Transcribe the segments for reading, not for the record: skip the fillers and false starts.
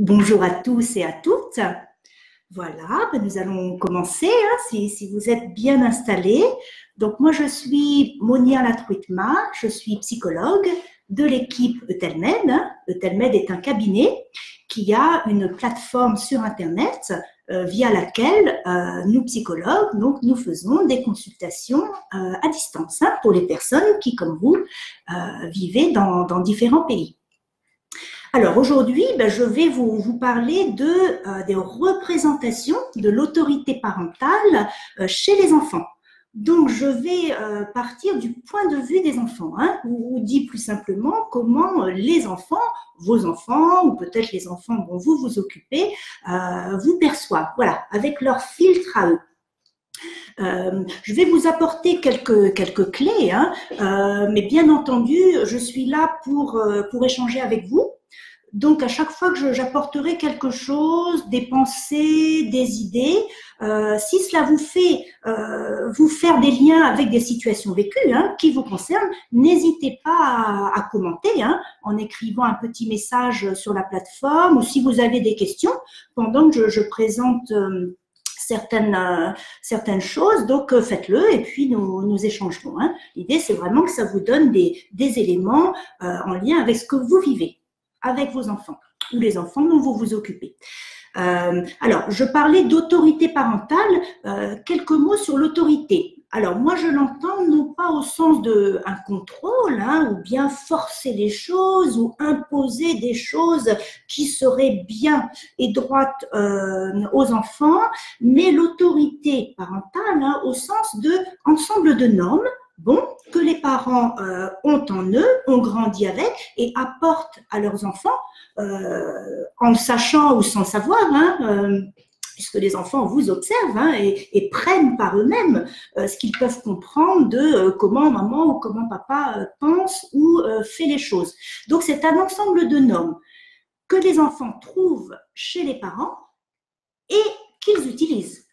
Bonjour à tous et à toutes. Voilà, nous allons commencer, si vous êtes bien installés. Donc, moi, je suis Monia Latruitma, je suis psychologue de l'équipe Euthelmed. Euthelmed est un cabinet qui a une plateforme sur Internet via laquelle nous, psychologues, donc, nous faisons des consultations à distance pour les personnes qui, comme vous, vivez dans différents pays. Alors aujourd'hui, je vais vous parler des représentations de l'autorité parentale chez les enfants. Donc je vais partir du point de vue des enfants, ou dit plus simplement comment les enfants, vos enfants, ou peut-être les enfants dont vous vous occupez, vous perçoivent, voilà, avec leur filtre à eux. Je vais vous apporter quelques clés, mais bien entendu, je suis là pour échanger avec vous. Donc, à chaque fois que j'apporterai quelque chose, des pensées, des idées, si cela vous fait vous faire des liens avec des situations vécues qui vous concernent, n'hésitez pas à commenter en écrivant un petit message sur la plateforme ou si vous avez des questions pendant que je présente certaines choses, donc faites-le et puis nous échangerons. L'idée, c'est vraiment que ça vous donne des éléments en lien avec ce que vous vivez avec vos enfants ou les enfants dont vous vous occupez. Alors, je parlais d'autorité parentale, quelques mots sur l'autorité. Alors, moi, je l'entends non pas au sens d'un contrôle, ou bien forcer les choses ou imposer des choses qui seraient bien et droites aux enfants, mais l'autorité parentale au sens de ensemble de normes, que les parents ont en eux, ont grandi avec et apportent à leurs enfants en sachant ou sans savoir, puisque les enfants vous observent et prennent par eux-mêmes ce qu'ils peuvent comprendre de comment maman ou comment papa pense ou fait les choses. Donc c'est un ensemble de normes que les enfants trouvent chez les parents et qu'ils utilisent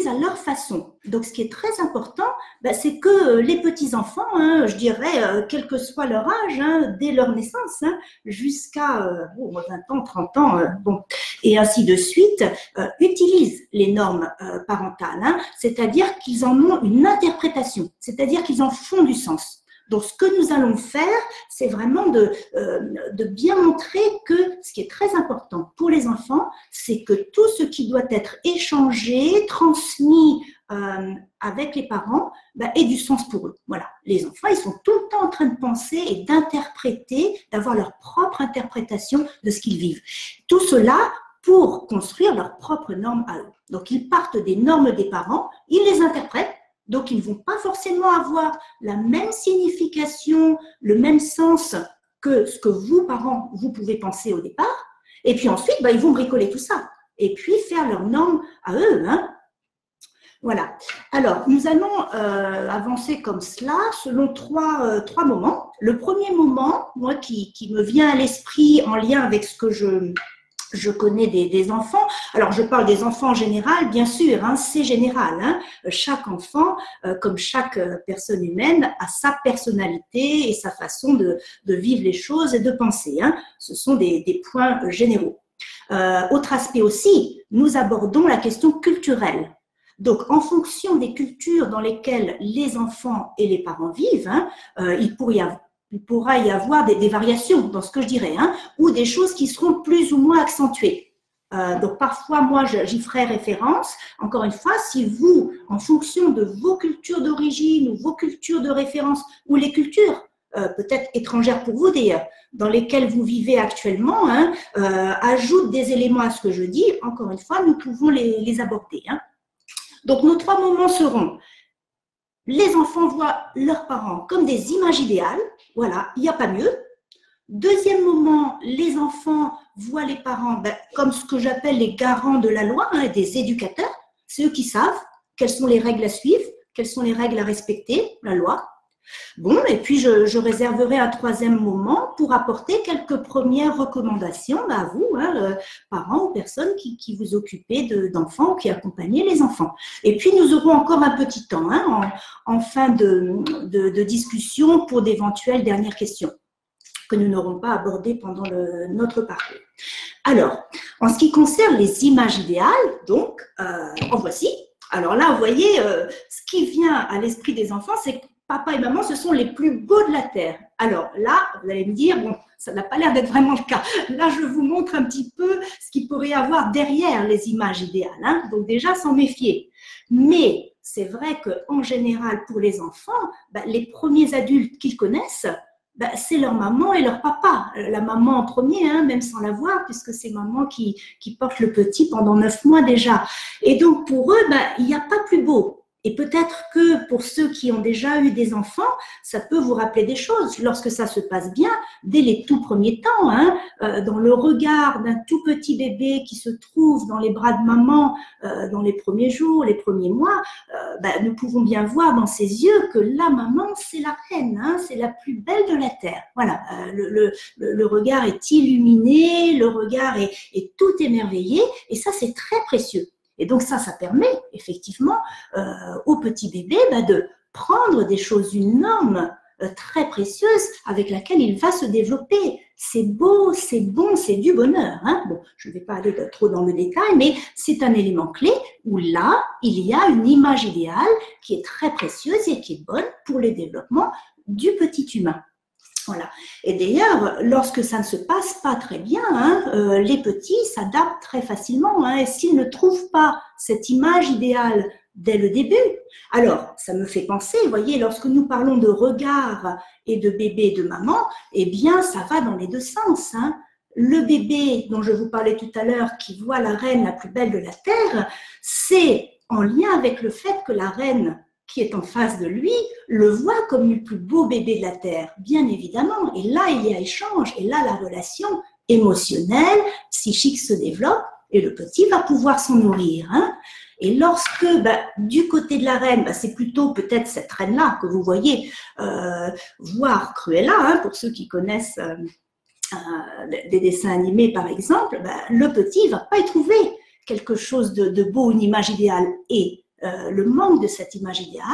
à leur façon. Donc, ce qui est très important, c'est que les petits-enfants, je dirais, quel que soit leur âge, dès leur naissance, jusqu'à 20 ans, 30 ans, et ainsi de suite, utilisent les normes parentales, c'est-à-dire qu'ils en ont une interprétation, c'est-à-dire qu'ils en font du sens. Donc, ce que nous allons faire, c'est vraiment de bien montrer que ce qui est très important pour les enfants, c'est que tout ce qui doit être échangé, transmis avec les parents, ait du sens pour eux. Voilà. Les enfants, ils sont tout le temps en train de penser et d'interpréter, d'avoir leur propre interprétation de ce qu'ils vivent. Tout cela pour construire leurs propres normes à eux. Donc, ils partent des normes des parents, ils les interprètent. Donc, ils ne vont pas forcément avoir la même signification, le même sens que ce que vous, parents, vous pouvez penser au départ. Et puis ensuite, ils vont bricoler tout ça. Et puis, faire leurs normes à eux. Voilà. Alors, nous allons avancer comme cela, selon trois moments. Le premier moment, moi, qui me vient à l'esprit en lien avec ce que je connais des enfants. Alors, je parle des enfants en général, bien sûr, c'est général. Chaque enfant, comme chaque personne humaine, a sa personnalité et sa façon de vivre les choses et de penser. Ce sont des points généraux. Autre aspect aussi, nous abordons la question culturelle. Donc, en fonction des cultures dans lesquelles les enfants et les parents vivent, il pourra y avoir des variations dans ce que je dirais, ou des choses qui seront plus ou moins accentuées. Donc, parfois, moi, j'y ferai référence. Encore une fois, si vous, en fonction de vos cultures d'origine ou vos cultures de référence, ou les cultures, peut-être étrangères pour vous d'ailleurs, dans lesquelles vous vivez actuellement, ajoutent des éléments à ce que je dis, encore une fois, nous pouvons les aborder. Donc, nos trois moments seront: les enfants voient leurs parents comme des images idéales. Voilà, il n'y a pas mieux. Deuxième moment, les enfants voient les parents comme ce que j'appelle les garants de la loi, des éducateurs. C'est eux qui savent quelles sont les règles à suivre, quelles sont les règles à respecter, la loi. Et puis je réserverai un troisième moment pour apporter quelques premières recommandations à vous, parents ou personnes qui vous occupez d'enfants ou qui accompagnez les enfants. Et puis nous aurons encore un petit temps en fin de discussion pour d'éventuelles dernières questions que nous n'aurons pas abordées pendant notre parcours. Alors, en ce qui concerne les images idéales, donc, en voici. Alors là, vous voyez, ce qui vient à l'esprit des enfants, c'est que papa et maman, ce sont les plus beaux de la Terre. Alors là, vous allez me dire, bon, ça n'a pas l'air d'être vraiment le cas. Là, je vous montre un petit peu ce qu'il pourrait y avoir derrière les images idéales. Hein. Donc déjà, s'en méfier. Mais c'est vrai qu'en général, pour les enfants, les premiers adultes qu'ils connaissent, c'est leur maman et leur papa. La maman en premier, hein, même sans la voir, puisque c'est maman qui porte le petit pendant 9 mois déjà. Et donc, pour eux, il n'y a pas plus beau. Et peut-être que pour ceux qui ont déjà eu des enfants, ça peut vous rappeler des choses. Lorsque ça se passe bien, dès les tout premiers temps, hein, dans le regard d'un tout petit bébé qui se trouve dans les bras de maman dans les premiers jours, les premiers mois, nous pouvons bien voir dans ses yeux que la maman, c'est la reine, hein, c'est la plus belle de la terre. Voilà, le regard est illuminé, le regard est tout émerveillé, et ça, c'est très précieux. Et donc ça permet effectivement au petit bébé de prendre des choses, une norme très précieuse avec laquelle il va se développer. C'est beau, c'est bon, c'est du bonheur. Hein. Bon, je ne vais pas aller trop dans le détail, mais c'est un élément clé où là, il y a une image idéale qui est très précieuse et qui est bonne pour le développement du petit humain. Voilà. Et d'ailleurs, lorsque ça ne se passe pas très bien, hein, les petits s'adaptent très facilement. Hein, et s'ils ne trouvent pas cette image idéale dès le début, alors ça me fait penser, vous voyez, lorsque nous parlons de regard et de bébé et de maman, eh bien, ça va dans les deux sens. Hein. Le bébé dont je vous parlais tout à l'heure, qui voit la reine la plus belle de la terre, c'est en lien avec le fait que la reine qui est en face de lui, le voit comme le plus beau bébé de la Terre, bien évidemment. Et là, il y a échange, et là, la relation émotionnelle, psychique se développe, et le petit va pouvoir s'en nourrir. Hein. Et lorsque, du côté de la reine, c'est plutôt peut-être cette reine-là que vous voyez, voire Cruella, hein, pour ceux qui connaissent des dessins animés par exemple, le petit ne va pas y trouver quelque chose de beau, une image idéale. Et le manque de cette image idéale,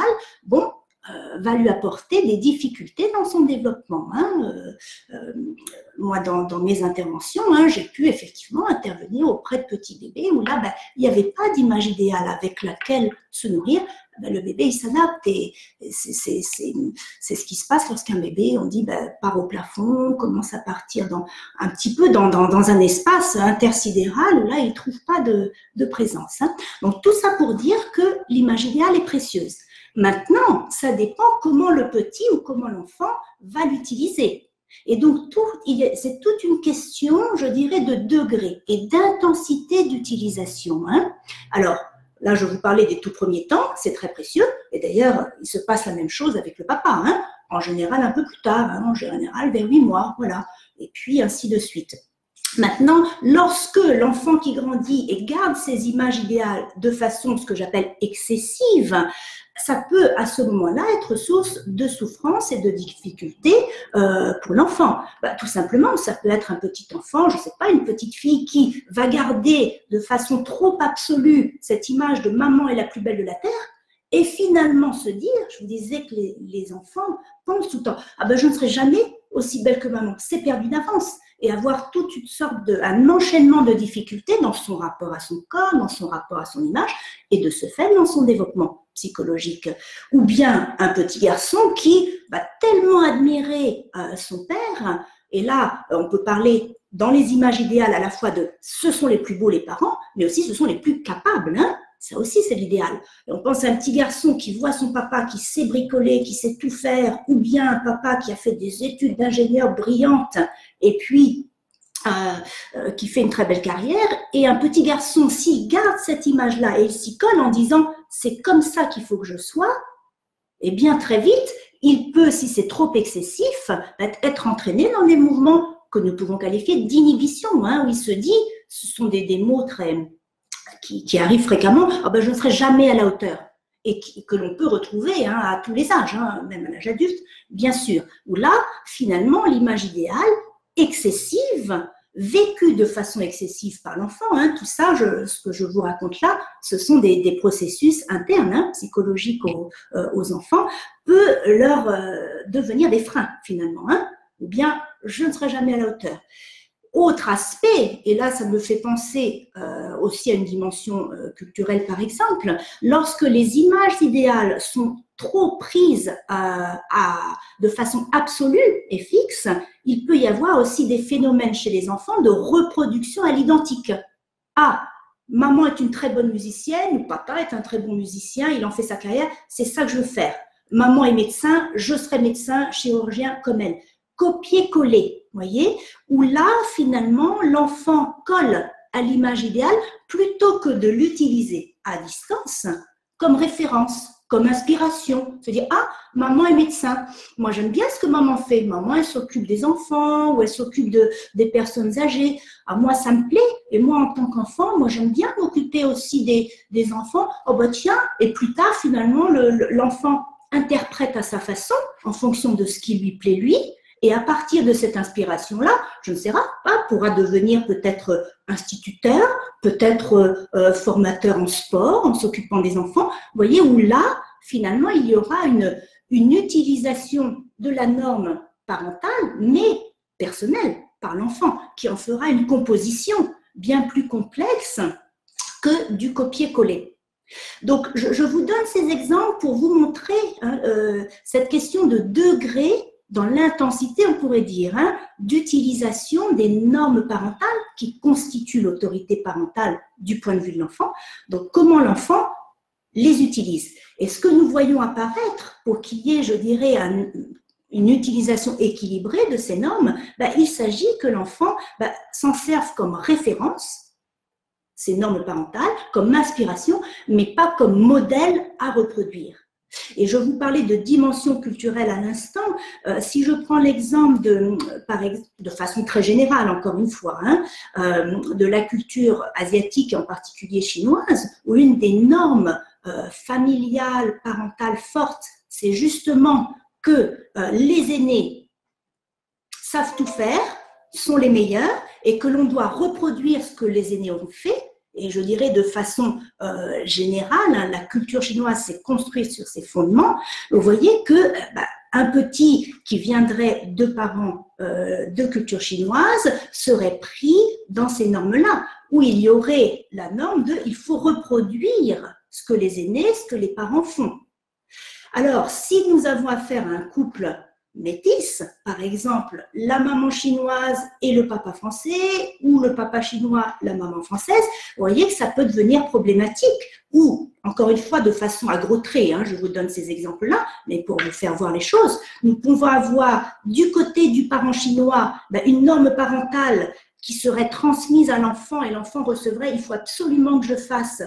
va lui apporter des difficultés dans son développement. Hein. Moi, dans mes interventions, hein, j'ai pu effectivement intervenir auprès de petits bébés où là, il n'y avait pas d'image idéale avec laquelle se nourrir. Le bébé, il s'adapte et c'est ce qui se passe lorsqu'un bébé, on dit, part au plafond, commence à partir un petit peu dans un espace intersidéral où là, il ne trouve pas de présence. Hein. Donc, tout ça pour dire que l'image idéale est précieuse. Maintenant, ça dépend comment le petit ou comment l'enfant va l'utiliser. Et donc, c'est toute une question, je dirais, de degré et d'intensité d'utilisation. Hein. Alors, là, je vous parlais des tout premiers temps, c'est très précieux. Et d'ailleurs, il se passe la même chose avec le papa. Hein. En général, un peu plus tard, hein, en général, vers 8 mois, voilà. Et puis, ainsi de suite. Maintenant, lorsque l'enfant qui grandit et garde ses images idéales de façon, ce que j'appelle excessive, ça peut à ce moment-là être source de souffrance et de difficultés pour l'enfant. Tout simplement, ça peut être un petit enfant, je ne sais pas, une petite fille qui va garder de façon trop absolue cette image de maman est la plus belle de la terre et finalement se dire, je vous disais que les enfants pensent tout le temps, je ne serai jamais aussi belle que maman, c'est perdu d'avance. Et avoir toute une sorte un enchaînement de difficultés dans son rapport à son corps, dans son rapport à son image, et de ce fait, dans son développement psychologique. Ou bien un petit garçon qui va tellement admirer son père, et là, on peut parler dans les images idéales à la fois de ce sont les plus beaux les parents, mais aussi ce sont les plus capables, hein. Ça aussi, c'est l'idéal. Et on pense à un petit garçon qui voit son papa qui sait bricoler, qui sait tout faire, ou bien un papa qui a fait des études d'ingénieur brillantes et puis qui fait une très belle carrière. Et un petit garçon, s'il garde cette image-là et il s'y colle en disant « c'est comme ça qu'il faut que je sois », eh bien très vite, il peut, si c'est trop excessif, être entraîné dans des mouvements que nous pouvons qualifier d'inhibition, hein, où il se dit, ce sont des mots qui arrivent fréquemment, je ne serai jamais à la hauteur, et que l'on peut retrouver à tous les âges, même à l'âge adulte, bien sûr, où là, finalement, l'image idéale excessive, vécue de façon excessive par l'enfant, tout ça, ce que je vous raconte là, ce sont des processus internes, psychologiques aux enfants, peut leur devenir des freins, finalement, ou bien je ne serai jamais à la hauteur. Autre aspect, et là ça me fait penser aussi à une dimension culturelle par exemple, lorsque les images idéales sont trop prises de façon absolue et fixe, il peut y avoir aussi des phénomènes chez les enfants de reproduction à l'identique. Ah, maman est une très bonne musicienne, ou papa est un très bon musicien, il en fait sa carrière, c'est ça que je veux faire. Maman est médecin, je serai médecin, chirurgien comme elle. Copier-coller, voyez, où là, finalement, l'enfant colle à l'image idéale plutôt que de l'utiliser à distance comme référence, comme inspiration. Se dire, ah, maman est médecin. Moi, j'aime bien ce que maman fait. Maman, elle s'occupe des enfants ou elle s'occupe des personnes âgées. Ah, moi, ça me plaît. Et moi, en tant qu'enfant, moi, j'aime bien m'occuper aussi des enfants. Oh, bah tiens, et plus tard, finalement, l'enfant interprète à sa façon, en fonction de ce qui lui plaît, lui. Et à partir de cette inspiration-là, je ne sais pas, pourra devenir peut-être instituteur, peut-être formateur en sport, en s'occupant des enfants. Vous voyez, où là, finalement, il y aura une utilisation de la norme parentale, mais personnelle, par l'enfant, qui en fera une composition bien plus complexe que du copier-coller. Donc, je vous donne ces exemples pour vous montrer cette question de degré dans l'intensité, on pourrait dire, d'utilisation des normes parentales qui constituent l'autorité parentale du point de vue de l'enfant. Donc, comment l'enfant les utilise. Et ce que nous voyons apparaître pour qu'il y ait, je dirais, une utilisation équilibrée de ces normes, il s'agit que l'enfant s'en serve comme référence, ces normes parentales, comme inspiration, mais pas comme modèle à reproduire. Et je vous parlais de dimension culturelle à l'instant. Si je prends l'exemple de façon très générale, encore une fois, de la culture asiatique, en particulier chinoise, où une des normes familiales, parentales fortes, c'est justement que les aînés savent tout faire, sont les meilleurs, et que l'on doit reproduire ce que les aînés ont fait. Et je dirais de façon générale, la culture chinoise s'est construite sur ces fondements. Vous voyez que un petit qui viendrait de parents de culture chinoise serait pris dans ces normes-là, où il y aurait la norme de il faut reproduire ce que les aînés, ce que les parents font. Alors, si nous avons affaire à un couple métis, par exemple, la maman chinoise et le papa français, ou le papa chinois, la maman française, vous voyez que ça peut devenir problématique, ou, encore une fois, de façon à gros traits, je vous donne ces exemples-là, mais pour vous faire voir les choses, nous pouvons avoir du côté du parent chinois une norme parentale qui serait transmise à l'enfant, et l'enfant recevrait, il faut absolument que je fasse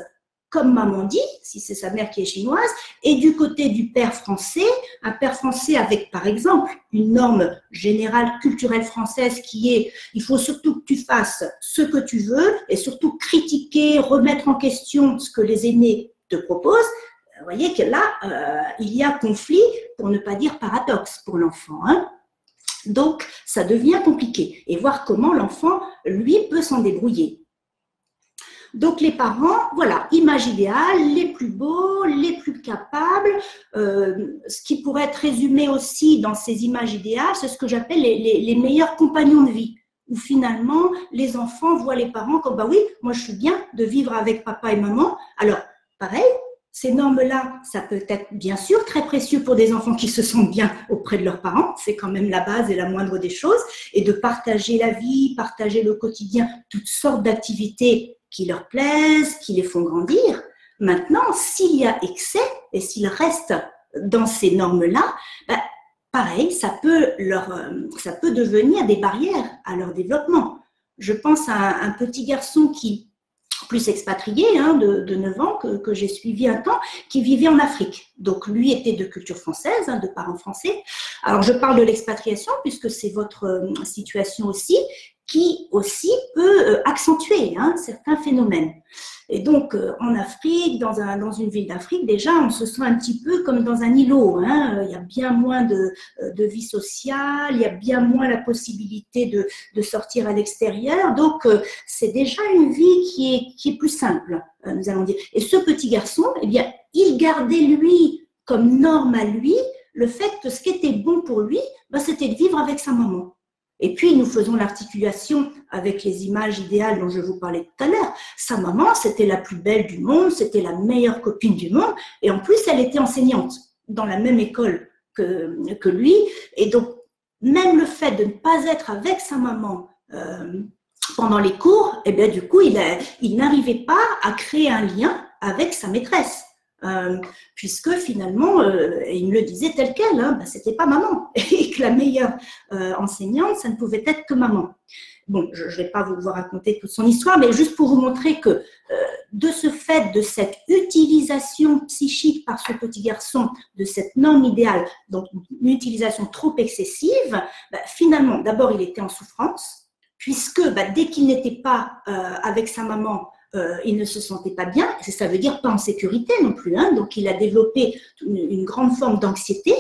comme maman dit, si c'est sa mère qui est chinoise, et du côté du père français, un père français avec, par exemple, une norme générale culturelle française qui est « il faut surtout que tu fasses ce que tu veux et surtout critiquer, remettre en question ce que les aînés te proposent », vous voyez que là, il y a conflit, pour ne pas dire paradoxe pour l'enfant. Donc, ça devient compliqué. Et voir comment l'enfant, lui, peut s'en débrouiller. Donc les parents, voilà, image idéale, les plus beaux, les plus capables. Ce qui pourrait être résumé aussi dans ces images idéales, c'est ce que j'appelle les meilleurs compagnons de vie. Où finalement, les enfants voient les parents comme, oui, moi je suis bien de vivre avec papa et maman. Alors, pareil, ces normes-là, ça peut être bien sûr très précieux pour des enfants qui se sentent bien auprès de leurs parents. C'est quand même la base et la moindre des choses. Et de partager la vie, partager le quotidien, toutes sortes d'activités qui leur plaisent, qui les font grandir. Maintenant, s'il y a excès et s'ils restent dans ces normes-là, pareil, ça peut devenir des barrières à leur développement. Je pense à un petit garçon qui, plus expatrié, de 9 ans, que j'ai suivi un temps, qui vivait en Afrique. Donc, lui était de culture française, de parents français. Alors, je parle de l'expatriation, puisque c'est votre situation aussi, qui aussi peut accentuer certains phénomènes. Et donc, en Afrique, dans une ville d'Afrique, déjà, on se sent un petit peu comme dans un îlot. Il y a bien moins de vie sociale, il y a bien moins la possibilité de sortir à l'extérieur. Donc, c'est déjà une vie qui est plus simple, nous allons dire. Et ce petit garçon, eh bien, il gardait, lui, comme norme à lui, le fait que ce qui était bon pour lui, c'était de vivre avec sa maman. Et puis, nous faisons l'articulation avec les images idéales dont je vous parlais tout à l'heure. Sa maman, c'était la plus belle du monde, c'était la meilleure copine du monde, et en plus, elle était enseignante dans la même école que lui. Et donc, même le fait de ne pas être avec sa maman pendant les cours, eh bien, du coup, il n'arrivait pas à créer un lien avec sa maîtresse. Puisque finalement, il me le disait tel quel, hein, ben, c'était pas maman, et que la meilleure enseignante, ça ne pouvait être que maman. Bon, je ne vais pas vous raconter toute son histoire, mais juste pour vous montrer que de ce fait, de cette utilisation psychique par ce petit garçon, de cette norme idéale, donc une utilisation trop excessive, ben, finalement, d'abord, il était en souffrance, puisque ben, dès qu'il n'était pas avec sa maman, il ne se sentait pas bien, ça veut dire pas en sécurité non plus, hein, donc il a développé une grande forme d'anxiété,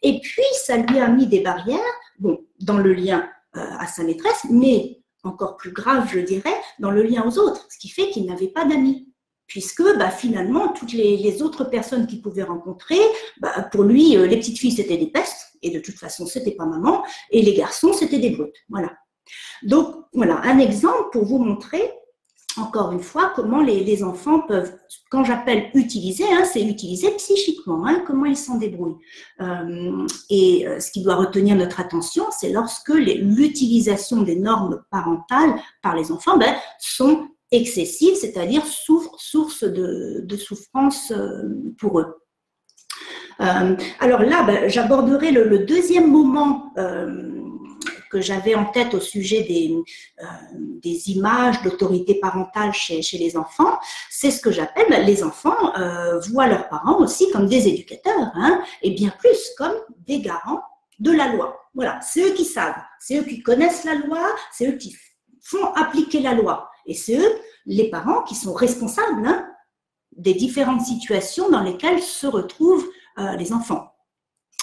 et puis ça lui a mis des barrières, bon, dans le lien à sa maîtresse, mais encore plus grave, je dirais, dans le lien aux autres, ce qui fait qu'il n'avait pas d'amis, puisque bah, finalement, toutes les autres personnes qu'il pouvait rencontrer, bah, pour lui, les petites filles, c'était des pestes, et de toute façon, c'était pas maman, et les garçons, c'était des brutes, voilà. Donc, voilà, un exemple pour vous montrer encore une fois, comment les enfants peuvent, quand j'appelle utiliser, hein, c'est utiliser psychiquement, hein, comment ils s'en débrouillent. Ce qui doit retenir notre attention, c'est lorsque l'utilisation des normes parentales par les enfants sont excessives, c'est-à-dire source de souffrance pour eux. Alors là, j'aborderai le deuxième moment que j'avais en tête au sujet des images d'autorité parentale chez les enfants, c'est ce que j'appelle, les enfants voient leurs parents aussi comme des éducateurs, hein, et bien plus comme des garants de la loi. Voilà, c'est eux qui savent, c'est eux qui connaissent la loi, c'est eux qui font appliquer la loi, et c'est eux, les parents, qui sont responsables, hein, des différentes situations dans lesquelles se retrouvent les enfants.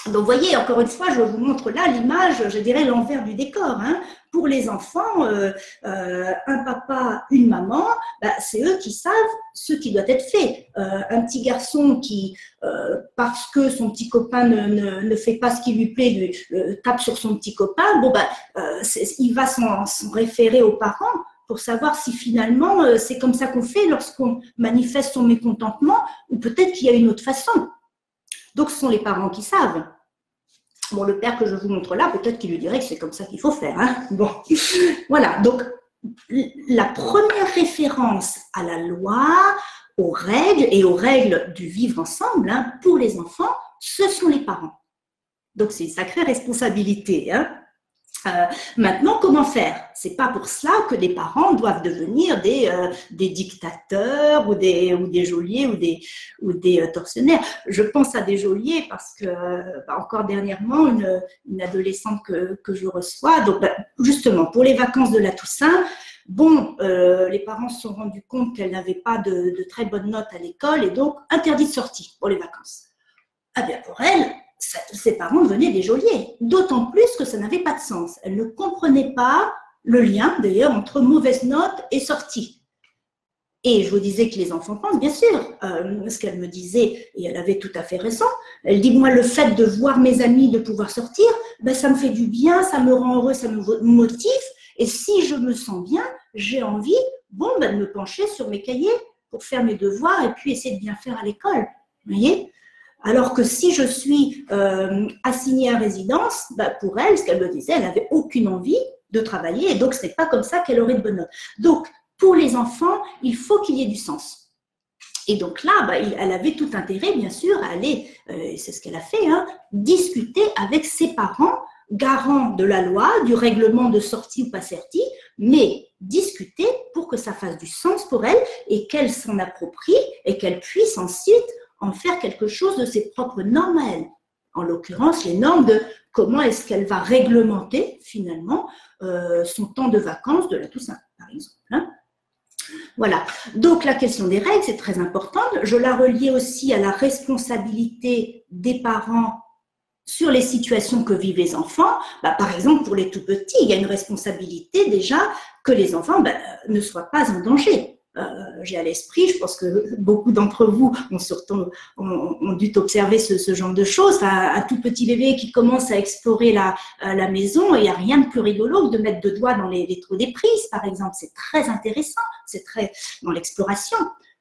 Donc, vous voyez, encore une fois, je vous montre là l'image, je dirais, l'envers du décor. Hein. Pour les enfants, un papa, une maman, c'est eux qui savent ce qui doit être fait. Un petit garçon qui, parce que son petit copain ne fait pas ce qui lui plaît, tape sur son petit copain, bon, il va s'en référer aux parents pour savoir si finalement c'est comme ça qu'on fait lorsqu'on manifeste son mécontentement, ou peut-être qu'il y a une autre façon. Donc, ce sont les parents qui savent. Bon, le père que je vous montre là, peut-être qu'il lui dirait que c'est comme ça qu'il faut faire. Hein. Bon, voilà. Donc, la première référence à la loi, aux règles et aux règles du vivre ensemble, hein, pour les enfants, ce sont les parents. Donc, c'est une sacrée responsabilité. Hein. Maintenant, comment faire? C'est pas pour cela que les parents doivent devenir des dictateurs ou des geôliers ou des tortionnaires. Je pense à des geôliers parce que encore dernièrement, une adolescente que je reçois, donc justement pour les vacances de la Toussaint, bon, les parents se sont rendus compte qu'elle n'avait pas de très bonnes notes à l'école et donc interdit de sortie pour les vacances. Ah bien pour elle, ses parents devenaient des geôliers, d'autant plus que ça n'avait pas de sens. Elle ne comprenait pas le lien, d'ailleurs, entre mauvaise note et sortie. Et je vous disais que les enfants pensent, bien sûr, ce qu'elle me disait, et elle avait tout à fait raison, elle dit, moi, le fait de voir mes amis, de pouvoir sortir, ça me fait du bien, ça me rend heureux, ça me motive, et si je me sens bien, j'ai envie, de me pencher sur mes cahiers pour faire mes devoirs et puis essayer de bien faire à l'école. Vous voyez ? Alors que si je suis assignée à résidence, pour elle, ce qu'elle me disait, elle n'avait aucune envie de travailler et donc ce n'est pas comme ça qu'elle aurait de bonnes notes. Donc, pour les enfants, il faut qu'il y ait du sens. Et donc là, elle avait tout intérêt, bien sûr, à aller, c'est ce qu'elle a fait, hein, discuter avec ses parents, garants de la loi, du règlement de sortie ou pas sortie, mais discuter pour que ça fasse du sens pour elle et qu'elle s'en approprie et qu'elle puisse ensuite en faire quelque chose de ses propres normes à elle. En l'occurrence, les normes de comment est-ce qu'elle va réglementer finalement son temps de vacances de la Toussaint, par exemple. Hein. Voilà. Donc, la question des règles, c'est très importante. Je la reliais aussi à la responsabilité des parents sur les situations que vivent les enfants. Par exemple, pour les tout petits, il y a une responsabilité déjà que les enfants ne soient pas en danger. j'ai à l'esprit, je pense que beaucoup d'entre vous ont dû observer ce genre de choses, un tout petit bébé qui commence à explorer la maison, et il n'y a rien de plus rigolo que de mettre 2 doigts dans les trous des prises, par exemple. C'est très intéressant, c'est très dans l'exploration.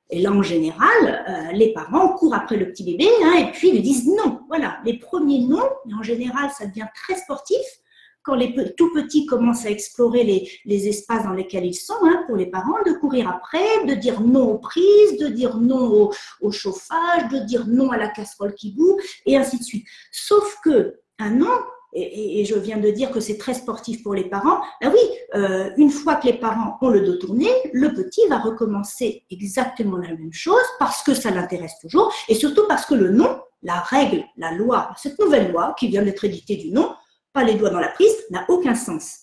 Et là, en général, les parents courent après le petit bébé, hein, et puis ils lui disent non. Voilà, les premiers non, et en général, ça devient très sportif quand les tout petits commencent à explorer les espaces dans lesquels ils sont, hein, pour les parents, de courir après, de dire non aux prises, de dire non au chauffage, de dire non à la casserole qui bout, et ainsi de suite. Sauf que un non, et je viens de dire que c'est très sportif pour les parents, ben oui, une fois que les parents ont le dos tourné, le petit va recommencer exactement la même chose parce que ça l'intéresse toujours, et surtout parce que le non, la règle, la loi, cette nouvelle loi qui vient d'être éditée du non, pas les doigts dans la prise, n'a aucun sens.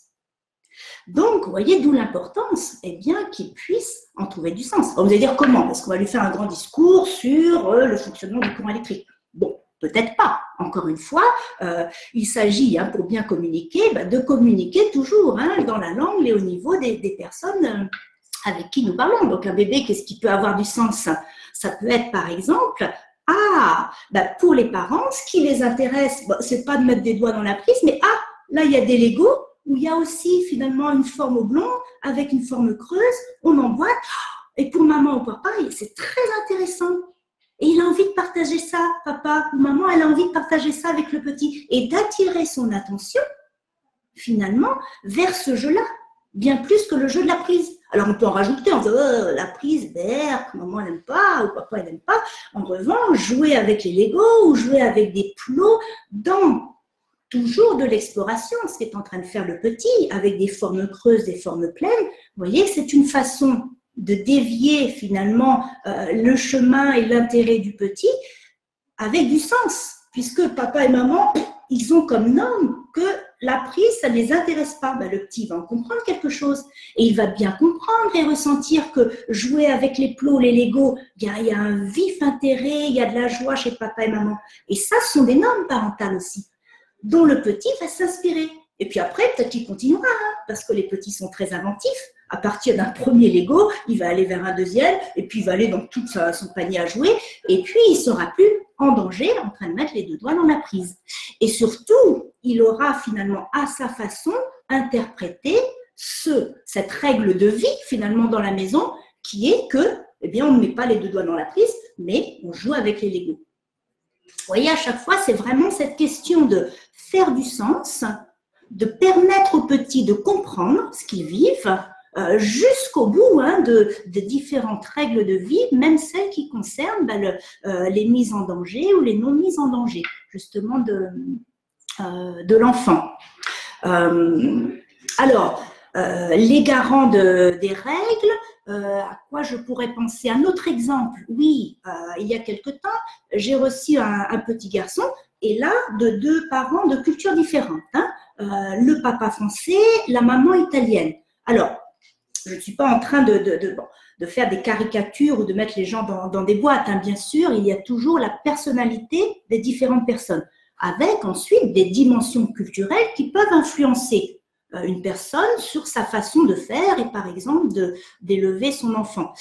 Donc, vous voyez, d'où l'importance, eh bien, qu'il puisse en trouver du sens. Alors, vous allez dire comment? Parce qu'on va lui faire un grand discours sur le fonctionnement du courant électrique. Bon, peut-être pas. Encore une fois, il s'agit, hein, pour bien communiquer, de communiquer toujours, hein, dans la langue et au niveau des personnes avec qui nous parlons. Donc, un bébé, qu'est-ce qui peut avoir du sens? Ça peut être, par exemple, pour les parents, ce qui les intéresse, c'est pas de mettre des doigts dans la prise, mais là, il y a des Legos où il y a aussi finalement une forme oblongue avec une forme creuse, on emboîte, et pour maman ou papa, c'est très intéressant. Et il a envie de partager ça, papa ou maman, elle a envie de partager ça avec le petit et d'attirer son attention, finalement, vers ce jeu-là, bien plus que le jeu de la prise. Alors, on peut en rajouter en disant la prise, maman n'aime pas ou papa n'aime pas. En revanche, jouer avec les Legos ou jouer avec des plots dans toujours de l'exploration, ce qu'est en train de faire le petit, avec des formes creuses, des formes pleines. Vous voyez, c'est une façon de dévier finalement le chemin et l'intérêt du petit avec du sens, puisque papa et maman, ils ont comme norme que la prise, ça ne les intéresse pas. Le petit va en comprendre quelque chose et il va bien comprendre et ressentir que jouer avec les plots, les Legos, il y a un vif intérêt, il y a de la joie chez papa et maman. Et ça, ce sont des normes parentales aussi, dont le petit va s'inspirer. Et puis après, peut-être qu'il continuera, hein, parce que les petits sont très inventifs. À partir d'un premier Lego, il va aller vers un deuxième, et puis il va aller dans tout son panier à jouer, et puis il ne sera plus en danger en train de mettre les 2 doigts dans la prise. Et surtout, il aura finalement à sa façon interprété cette règle de vie finalement dans la maison, qui est que, eh bien, on ne met pas les 2 doigts dans la prise, mais on joue avec les Legos. Vous voyez, à chaque fois, c'est vraiment cette question de faire du sens, de permettre aux petits de comprendre ce qu'ils vivent, jusqu'au bout, hein, de différentes règles de vie, même celles qui concernent les mises en danger ou les non mises en danger, justement de l'enfant. Alors, les garants des règles, à quoi je pourrais penser? Un autre exemple, oui, il y a quelque temps, j'ai reçu un petit garçon, et là, de 2 parents de cultures différentes, hein, le papa français, la maman italienne. Alors, je ne suis pas en train de faire des caricatures ou de mettre les gens dans des boîtes, hein. Bien sûr, il y a toujours la personnalité des différentes personnes, avec ensuite des dimensions culturelles qui peuvent influencer une personne sur sa façon de faire et par exemple d'élever son enfant.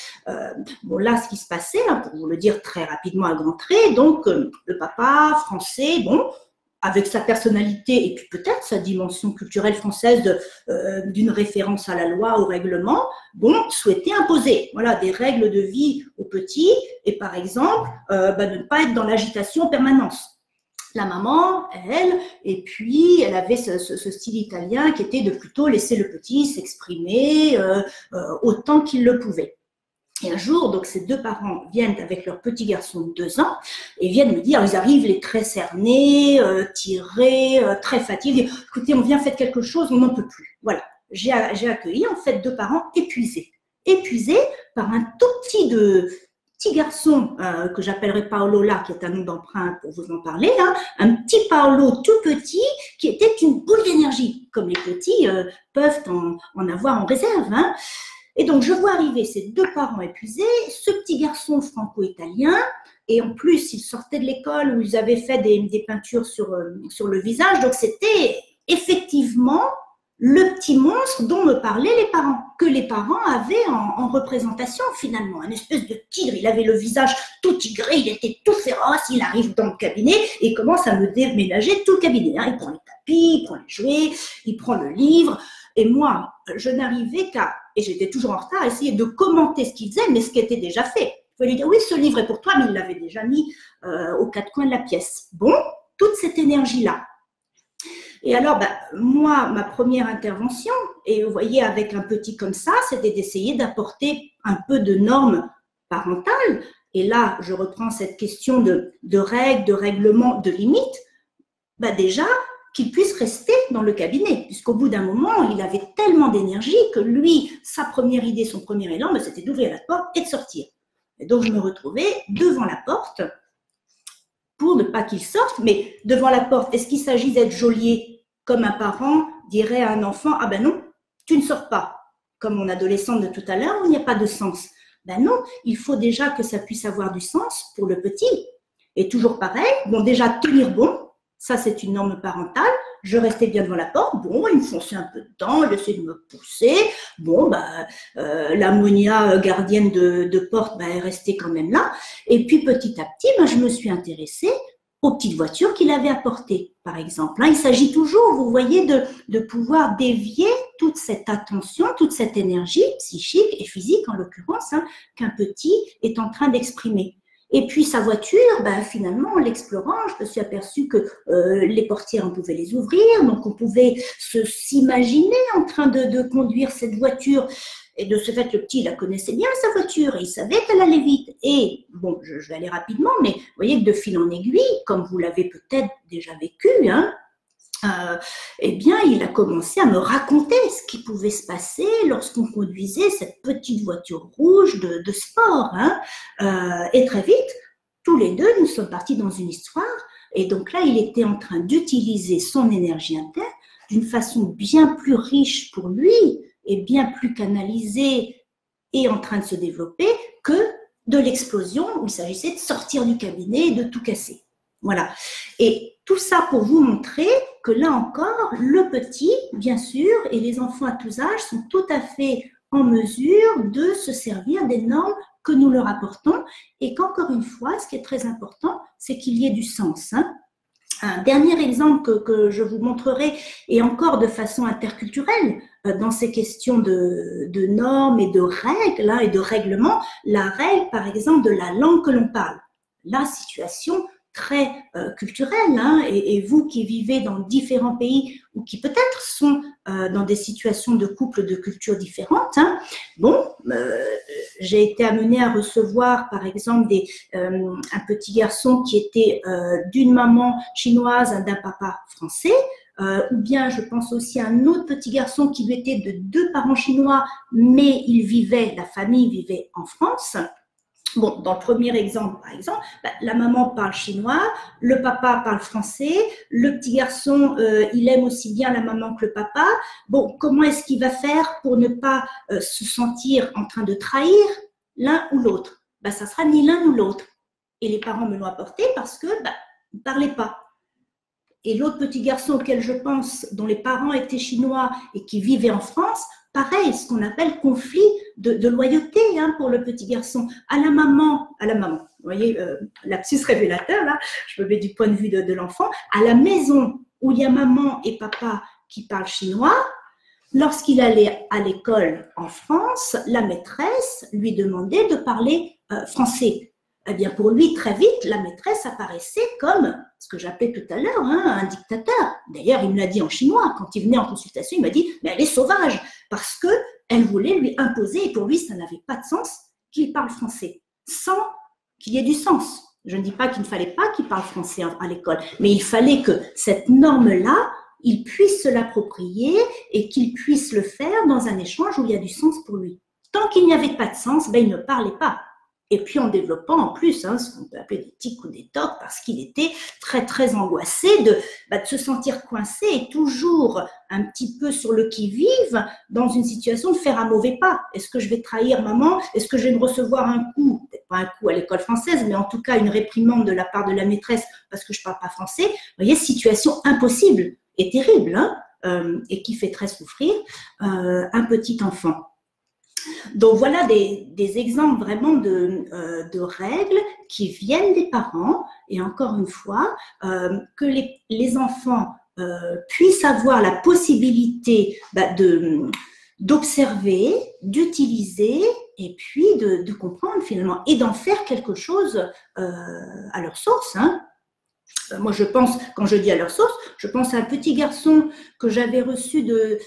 Bon, là, ce qui se passait, hein, pour vous le dire très rapidement à grands traits, donc le papa français, bon, avec sa personnalité et puis peut-être sa dimension culturelle française d'une référence à la loi, au règlement, bon, souhaitait imposer, voilà, des règles de vie aux petits et par exemple, de ne pas être dans l'agitation en permanence. La maman, elle, et puis elle avait ce style italien qui était de plutôt laisser le petit s'exprimer autant qu'il le pouvait. Et un jour, donc ces 2 parents viennent avec leur petit garçon de 2 ans et viennent me dire, ils arrivent les traits cernés, tirés, très fatigués. Écoutez, on vient faire quelque chose, on n'en peut plus. Voilà, j'ai accueilli en fait 2 parents épuisés par un tout petit garçon que j'appellerai Paolo là, qui est un nom d'emprunt pour vous en parler, hein, un petit Paolo tout petit qui était une boule d'énergie, comme les petits peuvent en avoir en réserve, hein. Et donc, je vois arriver ces 2 parents épuisés, ce petit garçon franco-italien, et en plus, ils sortaient de l'école où ils avaient fait des peintures sur le visage. Donc, c'était effectivement le petit monstre dont me parlaient les parents, que les parents avaient en représentation finalement, un espèce de tigre. Il avait le visage tout tigré, il était tout féroce, il arrive dans le cabinet et commence à me déménager tout le cabinet. Il prend les tapis, il prend les jouets, il prend le livre. Et moi, je n'arrivais qu'à, et j'étais toujours en retard, essayer de commenter ce qu'il faisait, mais ce qui était déjà fait. Il fallait lui dire, oui, ce livre est pour toi, mais il l'avait déjà mis aux quatre coins de la pièce. Bon, toute cette énergie-là. Et alors, moi, ma première intervention, et vous voyez, avec un petit comme ça, c'était d'essayer d'apporter un peu de normes parentales. Et là, je reprends cette question de règles, de règlements, de limites. Déjà, qu'il puisse rester dans le cabinet, puisqu'au bout d'un moment, il avait tellement d'énergie que lui, sa première idée, son premier élan, c'était d'ouvrir la porte et de sortir. Et donc, je me retrouvais devant la porte pour ne pas qu'il sorte, mais devant la porte, est-ce qu'il s'agit d'être geôlier comme un parent dirait à un enfant, ah ben non, tu ne sors pas, comme mon adolescente de tout à l'heure, où il n'y a pas de sens. Ben non, il faut déjà que ça puisse avoir du sens pour le petit. Et toujours pareil, bon, déjà tenir bon, ça c'est une norme parentale, je restais bien devant la porte, bon, il me fonçait un peu dedans, il essayait de me pousser, bon, la Monia, gardienne de porte, elle restait quand même là, et puis petit à petit, je me suis intéressée aux petites voitures qu'il avait apportées, par exemple. Il s'agit toujours, vous voyez, de pouvoir dévier toute cette attention, toute cette énergie psychique et physique, en l'occurrence, qu'un petit est en train d'exprimer. Et puis sa voiture, finalement, en l'explorant, je me suis aperçue que les portières, on pouvait les ouvrir, donc on pouvait s'imaginer en train de conduire cette voiture. Et de ce fait, le petit, il la connaissait bien, sa voiture, et il savait qu'elle allait vite. Et, bon, je vais aller rapidement, mais vous voyez que de fil en aiguille, comme vous l'avez peut-être déjà vécu, il a commencé à me raconter ce qui pouvait se passer lorsqu'on conduisait cette petite voiture rouge de sport. Et très vite, tous les deux, nous sommes partis dans une histoire. Et donc là, il était en train d'utiliser son énergie interne d'une façon bien plus riche pour lui et bien plus canalisée et en train de se développer que de l'explosion où il s'agissait de sortir du cabinet et de tout casser. Voilà. Et tout ça pour vous montrer que là encore, le petit, bien sûr, et les enfants à tous âges sont tout à fait en mesure de se servir des normes que nous leur apportons et qu'encore une fois, ce qui est très important, c'est qu'il y ait du sens. Un dernier exemple que je vous montrerai, et encore de façon interculturelle, dans ces questions de normes et de règles et de règlements, la règle, par exemple, de la langue que l'on parle. La situation très culturelle, et vous qui vivez dans différents pays ou qui peut-être sont dans des situations de couple de cultures différentes, j'ai été amenée à recevoir par exemple un petit garçon qui était d'une maman chinoise, d'un papa français, ou bien je pense aussi à un autre petit garçon qui était de deux parents chinois, mais la famille vivait en France. Bon, dans le premier exemple, par exemple, la maman parle chinois, le papa parle français, le petit garçon, il aime aussi bien la maman que le papa. Bon, comment est-ce qu'il va faire pour ne pas se sentir en train de trahir l'un ou l'autre? Ça sera ni l'un ni l'autre. Et les parents me l'ont apporté parce que ils ne parlaient pas. Et l'autre petit garçon auquel je pense, dont les parents étaient chinois et qui vivait en France, pareil, ce qu'on appelle conflit de loyauté pour le petit garçon. À la maman, vous voyez, lapsus révélateur, là, je me mets du point de vue de l'enfant, à la maison où il y a maman et papa qui parlent chinois, lorsqu'il allait à l'école en France, la maîtresse lui demandait de parler français. Eh bien, pour lui, très vite, la maîtresse apparaissait comme ce que j'appelais tout à l'heure un dictateur. D'ailleurs, il me l'a dit en chinois. Quand il venait en consultation, il m'a dit « mais elle est sauvage » parce qu'elle voulait lui imposer, et pour lui, ça n'avait pas de sens qu'il parle français, sans qu'il y ait du sens. Je ne dis pas qu'il ne fallait pas qu'il parle français à l'école, mais il fallait que cette norme-là, il puisse se l'approprier et qu'il puisse le faire dans un échange où il y a du sens pour lui. Tant qu'il n'y avait pas de sens, il ne parlait pas. Et puis en développant en plus ce qu'on peut appeler des tics ou des tocs, parce qu'il était très très angoissé de se sentir coincé et toujours un petit peu sur le qui-vive dans une situation de faire un mauvais pas. Est-ce que je vais trahir maman? Est-ce que je vais me recevoir un coup? Peut-être pas un coup à l'école française, mais en tout cas une réprimande de la part de la maîtresse parce que je ne parle pas français. Vous voyez, situation impossible et terrible. et qui fait très souffrir un petit enfant. Donc voilà des exemples vraiment de règles qui viennent des parents, et encore une fois, que les enfants puissent avoir la possibilité d'observer, d'utiliser, et puis de comprendre finalement, et d'en faire quelque chose à leur source, hein. Moi, je pense, quand je dis à leur source, je pense à un petit garçon que j'avais reçu de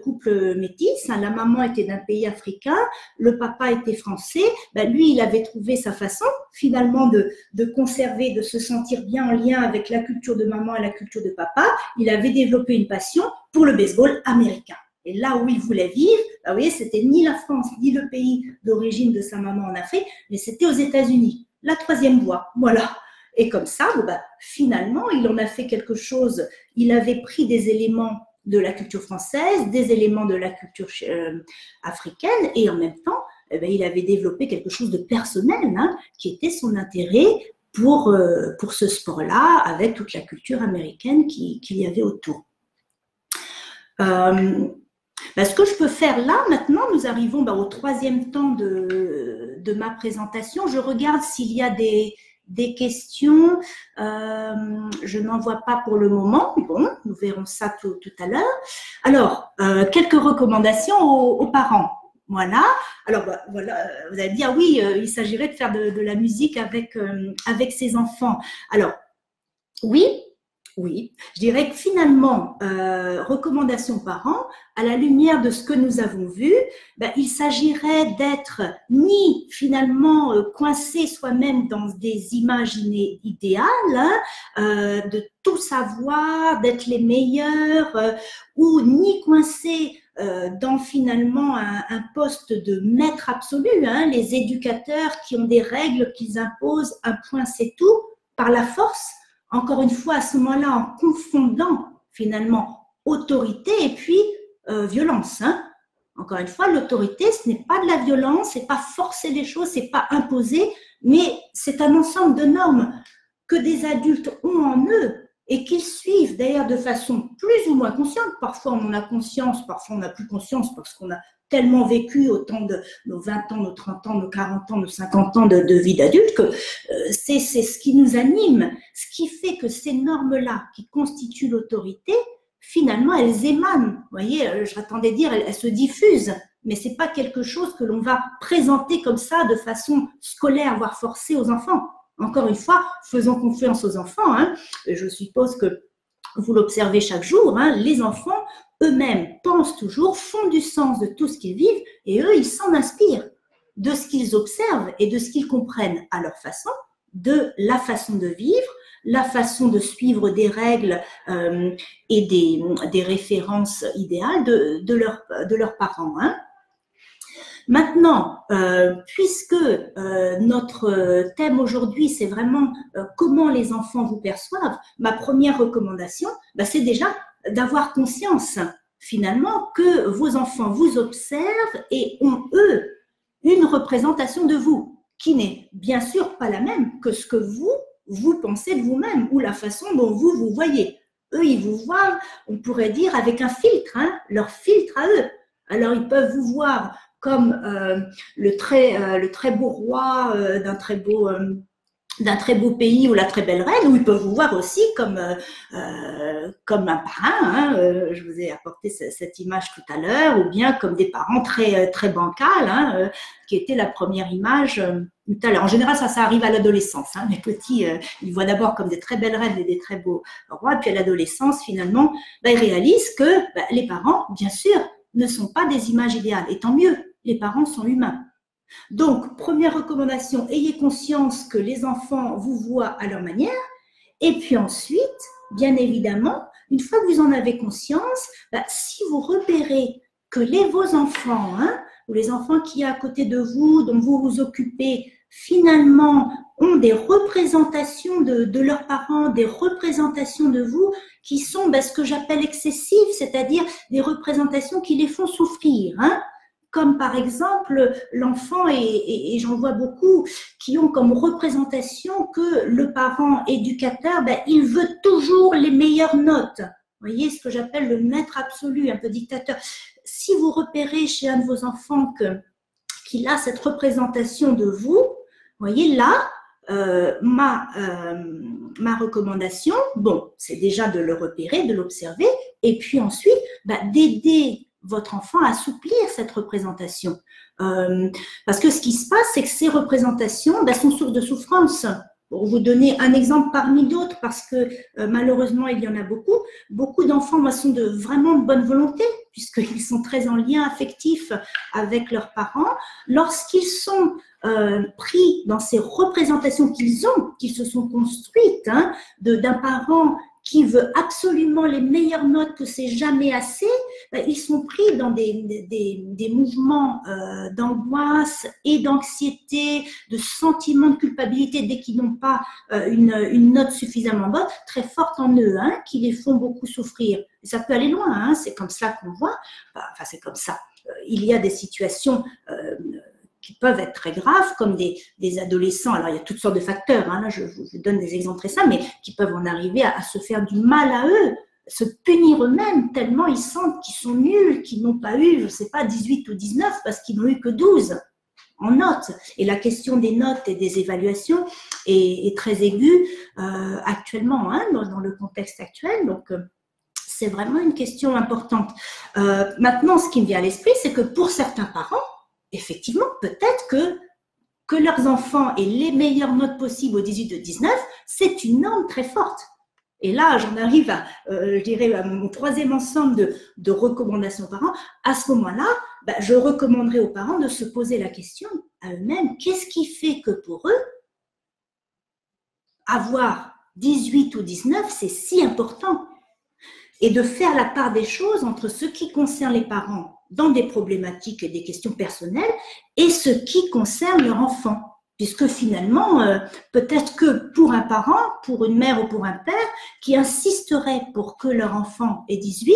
couple métis. La maman était d'un pays africain, le papa était français. Lui, il avait trouvé sa façon, finalement, de conserver, de se sentir bien en lien avec la culture de maman et la culture de papa. Il avait développé une passion pour le baseball américain. Et là où il voulait vivre, vous voyez, c'était ni la France, ni le pays d'origine de sa maman en Afrique, mais c'était aux États-Unis. La troisième voie, voilà. Et comme ça, finalement, il en a fait quelque chose. Il avait pris des éléments de la culture française, des éléments de la culture africaine, et en même temps, il avait développé quelque chose de personnel, hein, qui était son intérêt pour ce sport-là, avec toute la culture américaine qu'il y avait autour. Ce que je peux faire là, maintenant, nous arrivons au troisième temps de ma présentation. Je regarde s'il y a des questions. Je n'en vois pas pour le moment. Bon, nous verrons ça tout à l'heure. Alors, quelques recommandations aux parents. Voilà. Alors, voilà, vous allez dire, oui, il s'agirait de faire de la musique avec ses enfants. Alors, oui, je dirais que finalement, recommandations aux parents, à la lumière de ce que nous avons vu, il s'agirait d'être ni finalement coincé soi-même dans des images idéales, hein, de tout savoir, d'être les meilleurs, ou ni coincé dans finalement un poste de maître absolu, hein, les éducateurs qui ont des règles qu'ils imposent, un point c'est tout, par la force. Encore une fois, à ce moment-là, en confondant finalement autorité et puis violence, hein. Encore une fois, l'autorité, ce n'est pas de la violence, c'est pas forcer les choses, c'est pas imposer, mais c'est un ensemble de normes que des adultes ont en eux et qu'ils suivent d'ailleurs de façon plus ou moins consciente. Parfois, on en a conscience, parfois, on n'a plus conscience parce qu'on a tellement vécu autant de nos 20 ans, nos 30 ans, nos 40 ans, nos 50 ans de vie d'adulte que c'est ce qui nous anime, ce qui fait que ces normes-là qui constituent l'autorité, finalement, elles émanent. Vous voyez, je m'attendais dire, elles se diffusent, mais c'est pas quelque chose que l'on va présenter comme ça de façon scolaire, voire forcée aux enfants. Encore une fois, faisons confiance aux enfants, hein. Je suppose que vous l'observez chaque jour, hein, les enfants eux-mêmes pensent toujours, font du sens de tout ce qu'ils vivent, et eux, ils s'en inspirent de ce qu'ils observent et de ce qu'ils comprennent à leur façon, de la façon de vivre, la façon de suivre des règles et des références idéales de leurs parents, hein. Maintenant, puisque notre thème aujourd'hui, c'est vraiment comment les enfants vous perçoivent, ma première recommandation, c'est déjà d'avoir conscience finalement que vos enfants vous observent et ont, eux, une représentation de vous qui n'est bien sûr pas la même que ce que vous pensez de vous-même ou la façon dont vous voyez. Eux, ils vous voient, on pourrait dire, avec un filtre, hein, leur filtre à eux. Alors, ils peuvent vous voir comme le très beau roi d'un très beau pays ou la très belle reine, ou ils peuvent vous voir aussi comme un parrain, hein, je vous ai apporté cette image tout à l'heure, ou bien comme des parents très bancals, hein, qui était la première image tout à l'heure. En général, ça arrive à l'adolescence, hein. Les petits, ils voient d'abord comme des très belles reines et des très beaux rois, puis à l'adolescence, finalement, ils réalisent que les parents, bien sûr, ne sont pas des images idéales, et tant mieux, les parents sont humains. Donc, première recommandation, ayez conscience que les enfants vous voient à leur manière. Et puis ensuite, bien évidemment, une fois que vous en avez conscience, si vous repérez que vos enfants, hein, ou les enfants qui y a à côté de vous, dont vous vous occupez, finalement, ont des représentations de leurs parents, des représentations de vous qui sont ce que j'appelle excessives, c'est-à-dire des représentations qui les font souffrir, hein. Comme par exemple l'enfant, et j'en vois beaucoup, qui ont comme représentation que le parent éducateur, il veut toujours les meilleures notes. voyez, ce que j'appelle le maître absolu, un peu dictateur. Si vous repérez chez un de vos enfants qu'il a cette représentation de vous, voyez, là, ma recommandation, bon, c'est déjà de le repérer, de l'observer, et puis ensuite, d'aider votre enfant à assouplir cette représentation. Parce que ce qui se passe, c'est que ces représentations sont source de souffrance. Pour vous donner un exemple parmi d'autres, parce que malheureusement, il y en a beaucoup. Beaucoup d'enfants sont de vraiment de bonne volonté, puisqu'ils sont très en lien affectif avec leurs parents. Lorsqu'ils sont pris dans ces représentations qu'ils se sont construites, d'un parent qui veut absolument les meilleures notes, que c'est jamais assez, ils sont pris dans des mouvements d'angoisse et d'anxiété, de sentiments de culpabilité dès qu'ils n'ont pas une note suffisamment bonne, très forte en eux, qui les font beaucoup souffrir. Et ça peut aller loin, c'est comme ça qu'on voit, enfin c'est comme ça. Il y a des situations qui peuvent être très graves, comme des adolescents. Alors, il y a toutes sortes de facteurs, là, je vous donne des exemples très simples, mais qui peuvent en arriver à se faire du mal à eux, se punir eux-mêmes, tellement ils sentent qu'ils sont nuls, qu'ils n'ont pas eu, je ne sais pas, 18 ou 19, parce qu'ils n'ont eu que 12 en notes. Et la question des notes et des évaluations est très aiguë actuellement, dans le contexte actuel. Donc, c'est vraiment une question importante. Maintenant, ce qui me vient à l'esprit, c'est que pour certains parents, effectivement, peut-être que leurs enfants aient les meilleures notes possibles au 18 ou 19, c'est une norme très forte. Et là, j'en arrive je dirais, à mon troisième ensemble de recommandations aux parents. À ce moment-là, je recommanderais aux parents de se poser la question à eux-mêmes, qu'est-ce qui fait que pour eux, avoir 18 ou 19, c'est si important? Et de faire la part des choses entre ce qui concerne les parents dans des problématiques et des questions personnelles et ce qui concerne leur enfant. Puisque finalement, peut-être que pour un parent, pour une mère ou pour un père qui insisterait pour que leur enfant ait 18,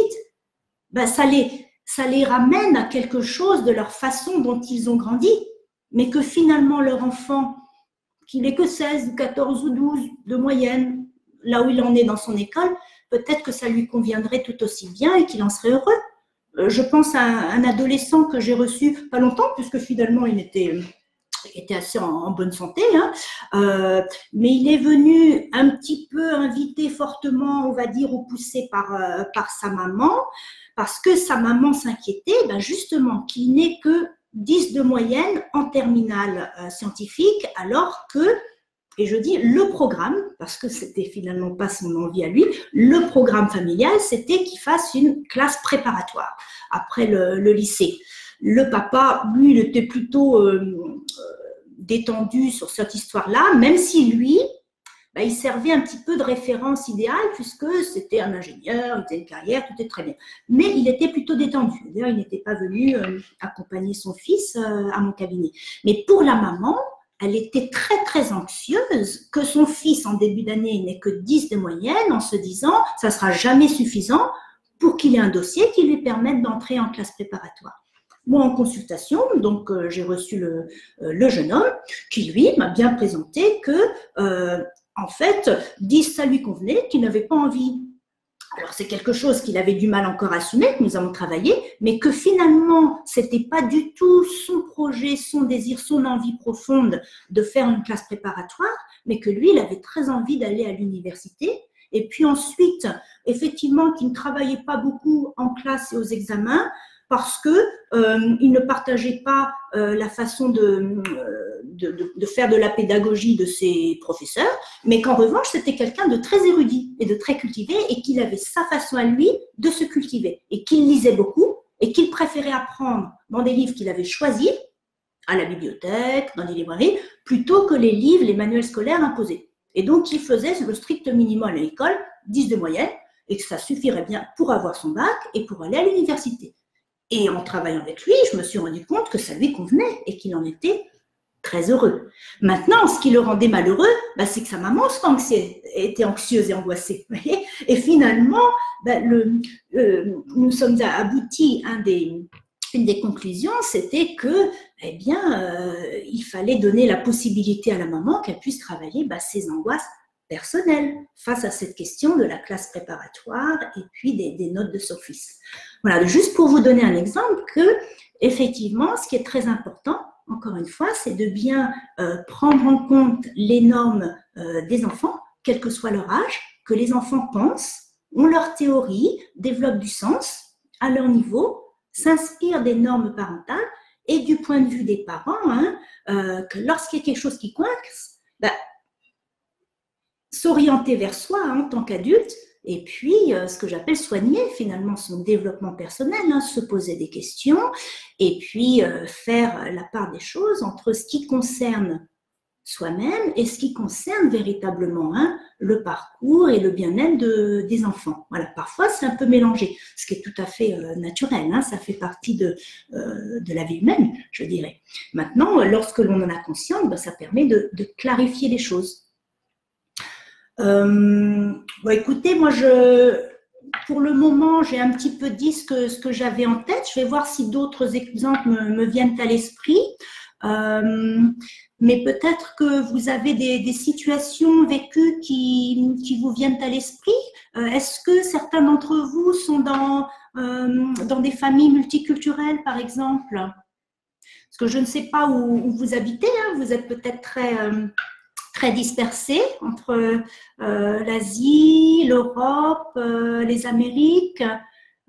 ça les ramène à quelque chose de leur façon dont ils ont grandi, mais que finalement leur enfant, qu'il n'ait que 16, 14 ou 12 de moyenne, là où il en est dans son école, peut-être que ça lui conviendrait tout aussi bien et qu'il en serait heureux. Je pense à un adolescent que j'ai reçu pas longtemps, puisque finalement il était assez en bonne santé, mais il est venu un petit peu invité fortement, on va dire, ou poussé par sa maman, parce que sa maman s'inquiétait justement qu'il n'ait que 10 de moyenne en terminale scientifique, alors que, et je dis le programme, parce que c'était finalement pas son envie à lui, le programme familial, c'était qu'il fasse une classe préparatoire après le lycée. Le papa, lui, il était plutôt détendu sur cette histoire-là, même si lui, il servait un petit peu de référence idéale, puisque c'était un ingénieur, il était une carrière, tout était très bien. Mais il était plutôt détendu. D'ailleurs, il n'était pas venu accompagner son fils à mon cabinet. Mais pour la maman, elle était très, très anxieuse que son fils, en début d'année, n'ait que 10 de moyenne, en se disant « ça ne sera jamais suffisant pour qu'il ait un dossier qui lui permette d'entrer en classe préparatoire ». Moi, en consultation, donc j'ai reçu le jeune homme qui, lui, m'a bien présenté que, en fait, 10, ça lui convenait, qu'il n'avait pas envie. Alors, c'est quelque chose qu'il avait du mal encore à assumer, que nous avons travaillé, mais que finalement, ce n'était pas du tout son projet, son désir, son envie profonde de faire une classe préparatoire, mais que lui, il avait très envie d'aller à l'université. Et puis ensuite, effectivement, qu'il ne travaillait pas beaucoup en classe et aux examens, parce que il ne partageait pas la façon de faire de la pédagogie de ses professeurs, mais qu'en revanche, c'était quelqu'un de très érudit et de très cultivé, et qu'il avait sa façon à lui de se cultiver, et qu'il lisait beaucoup, et qu'il préférait apprendre dans des livres qu'il avait choisis, à la bibliothèque, dans des librairies, plutôt que les livres, les manuels scolaires imposés. Et donc, il faisait le strict minimum à l'école, 10 de moyenne, et que ça suffirait bien pour avoir son bac et pour aller à l'université. Et en travaillant avec lui, je me suis rendu compte que ça lui convenait et qu'il en était très heureux. Maintenant, ce qui le rendait malheureux, c'est que sa maman était anxieuse et angoissée. Et finalement, nous sommes aboutis à une des conclusions, c'était que, il fallait donner la possibilité à la maman qu'elle puisse travailler ses angoisses personnel face à cette question de la classe préparatoire et puis des notes de Sophis. Voilà, juste pour vous donner un exemple que, effectivement, ce qui est très important, encore une fois, c'est de bien prendre en compte les normes des enfants, quel que soit leur âge, que les enfants pensent, ont leur théorie, développent du sens à leur niveau, s'inspirent des normes parentales et du point de vue des parents, que lorsqu'il y a quelque chose qui coince, s'orienter vers soi en tant qu'adulte et puis ce que j'appelle soigner finalement son développement personnel, se poser des questions et puis faire la part des choses entre ce qui concerne soi-même et ce qui concerne véritablement le parcours et le bien-être des enfants. Voilà, parfois c'est un peu mélangé, ce qui est tout à fait naturel, ça fait partie de la vie humaine, je dirais. Maintenant, lorsque l'on en a conscience, ça permet de clarifier les choses. Écoutez, moi pour le moment, j'ai un petit peu dit ce que j'avais en tête. Je vais voir si d'autres exemples me viennent à l'esprit. Mais peut-être que vous avez des situations vécues qui vous viennent à l'esprit. Est-ce que certains d'entre vous sont dans des familles multiculturelles, par exemple? Parce que je ne sais pas où vous habitez. Vous êtes peut-être très dispersés entre l'Asie, l'Europe, les Amériques.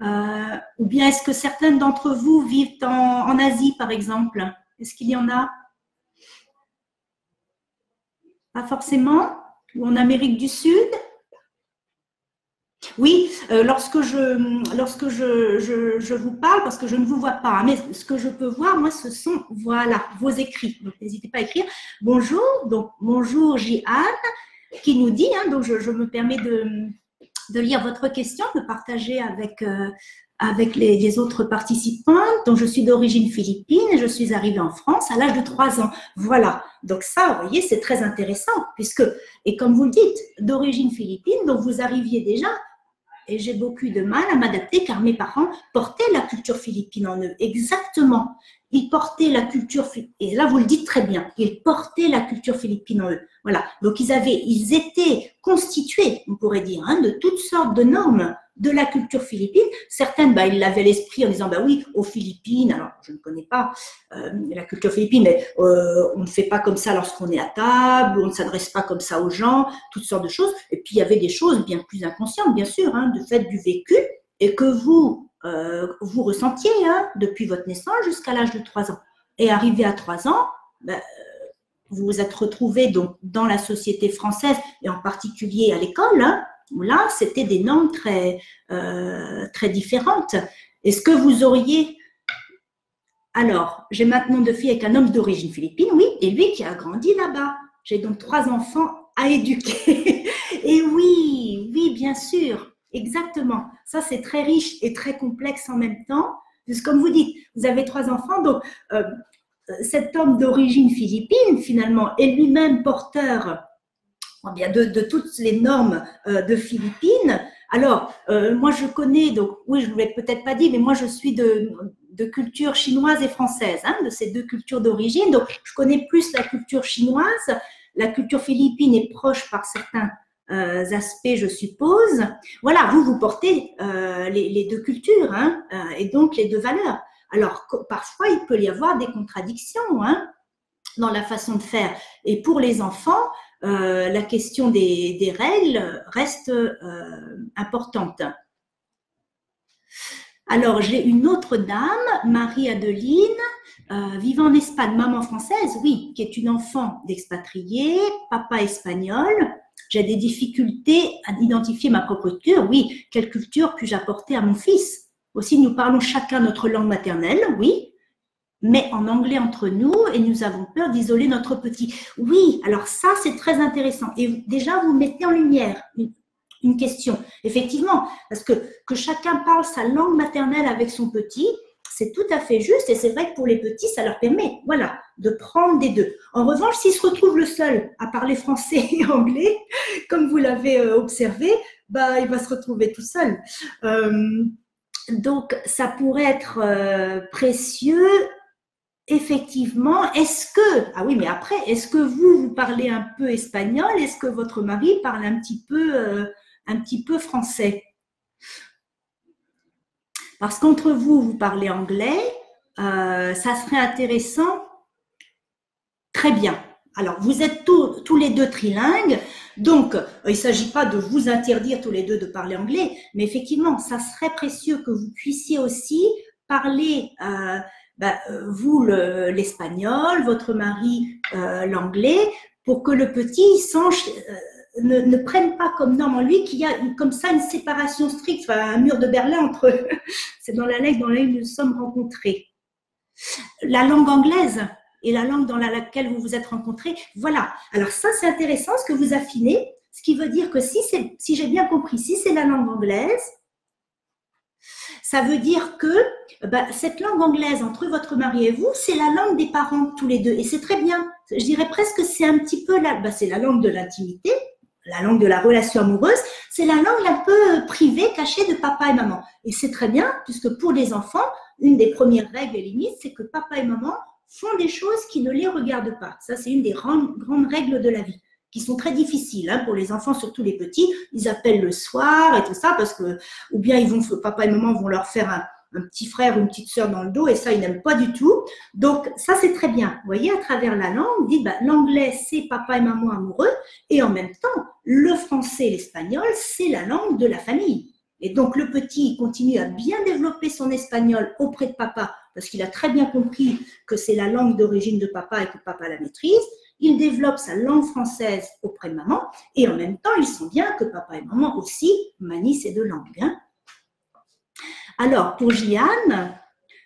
Ou bien est-ce que certains d'entre vous vivent en Asie, par exemple? Est-ce qu'il y en a? Pas forcément? Ou en Amérique du Sud? Oui, lorsque je vous parle, parce que je ne vous vois pas, mais ce que je peux voir, moi, ce sont, voilà, vos écrits. Donc, n'hésitez pas à écrire. Bonjour, donc bonjour Jihan, qui nous dit, donc je me permets de lire votre question, de partager avec les autres participantes. Donc, je suis d'origine philippine et je suis arrivée en France à l'âge de 3 ans. Voilà. Donc ça, vous voyez, c'est très intéressant puisque, et comme vous le dites, d'origine philippine, donc vous arriviez déjà, et j'ai beaucoup de mal à m'adapter car mes parents portaient la culture philippine en eux. Exactement. Ils portaient la culture, et là vous le dites très bien, ils portaient la culture philippine en eux. Voilà. Donc ils étaient constitués, on pourrait dire, de toutes sortes de normes de la culture philippine. Certaines, ils l'avaient à l'esprit en disant, oui, aux Philippines, alors je ne connais pas la culture philippine, mais on ne fait pas comme ça lorsqu'on est à table, on ne s'adresse pas comme ça aux gens, toutes sortes de choses. Et puis il y avait des choses bien plus inconscientes, bien sûr, du fait du vécu, et que vous ressentiez depuis votre naissance jusqu'à l'âge de 3 ans. Et arrivé à 3 ans, vous vous êtes retrouvé donc dans la société française, et en particulier à l'école, où là, c'était des normes très différentes. Est-ce que vous auriez... Alors, j'ai maintenant 2 filles avec un homme d'origine philippine, oui, et lui qui a grandi là-bas. J'ai donc 3 enfants à éduquer. Et oui, bien sûr, exactement. Ça, c'est très riche et très complexe en même temps. Parce que, comme vous dites, vous avez 3 enfants, donc cet homme d'origine philippine, finalement, est lui-même porteur de toutes les normes de Philippines. Alors, moi, je connais, donc, oui, je ne vous l'ai peut-être pas dit, mais moi, je suis de culture chinoise et française, de ces 2 cultures d'origine. Donc, je connais plus la culture chinoise. La culture philippine est proche par certains aspects, je suppose. Voilà, vous portez les 2 cultures, et donc les 2 valeurs. Alors, parfois, il peut y avoir des contradictions, dans la façon de faire. Et pour les enfants, la question des règles reste importante. Alors, j'ai une autre dame, Marie-Adeline, vivant en Espagne, maman française, oui, qui est une enfant d'expatriés, papa espagnol. J'ai des difficultés à identifier ma propre culture. Oui, quelle culture puis-je apporter à mon fils? Aussi, nous parlons chacun notre langue maternelle, oui, mais en anglais entre nous, et nous avons peur d'isoler notre petit. Oui, alors ça, c'est très intéressant. Et déjà, vous mettez en lumière une question. Effectivement, parce que chacun parle sa langue maternelle avec son petit, c'est tout à fait juste, et c'est vrai que pour les petits, ça leur permet, voilà, de prendre des 2. En revanche, s'il se retrouve le seul à parler français et anglais, comme vous l'avez observé, il va se retrouver tout seul. Donc, ça pourrait être précieux effectivement, est-ce que, ah oui, mais après, est-ce que vous parlez un peu espagnol? Est-ce que votre mari parle un petit peu français? Parce qu'entre vous, vous parlez anglais, ça serait intéressant. Très bien. Alors, vous êtes tous les deux trilingues, donc il ne s'agit pas de vous interdire tous les deux de parler anglais, mais effectivement, ça serait précieux que vous puissiez aussi parler, vous, l'espagnol, votre mari, l'anglais, pour que le petit ne prenne pas comme norme en lui qu'il y a comme ça une séparation stricte, enfin, un mur de Berlin entre eux. C'est dans la langue dans laquelle nous nous sommes rencontrés. La langue anglaise et la langue dans laquelle vous vous êtes rencontrés, voilà. Alors ça, c'est intéressant ce que vous affinez, ce qui veut dire que si j'ai bien compris, si c'est la langue anglaise, ça veut dire que cette langue anglaise entre votre mari et vous, c'est la langue des parents tous les deux. Et c'est très bien. Je dirais presque que c'est un petit peu c'est la langue de l'intimité, la langue de la relation amoureuse. C'est la langue un peu privée, cachée de papa et maman. Et c'est très bien, puisque pour les enfants, une des premières règles et limites, c'est que papa et maman font des choses qui ne les regardent pas. Ça, c'est une des grandes règles de la vie, qui sont très difficiles pour les enfants, surtout les petits. Ils appellent le soir et tout ça, parce que, ou bien papa et maman vont leur faire un petit frère ou une petite sœur dans le dos, et ça, ils n'aiment pas du tout. Donc, ça, c'est très bien. Vous voyez, à travers la langue, on dit, l'anglais, c'est papa et maman amoureux, et en même temps, le français et l'espagnol, c'est la langue de la famille. Et donc, le petit continue à bien développer son espagnol auprès de papa, parce qu'il a très bien compris que c'est la langue d'origine de papa et que papa la maîtrise. Il développe sa langue française auprès de maman, et en même temps, il sent bien que papa et maman aussi manient ces deux langues. Alors, pour Jeanne,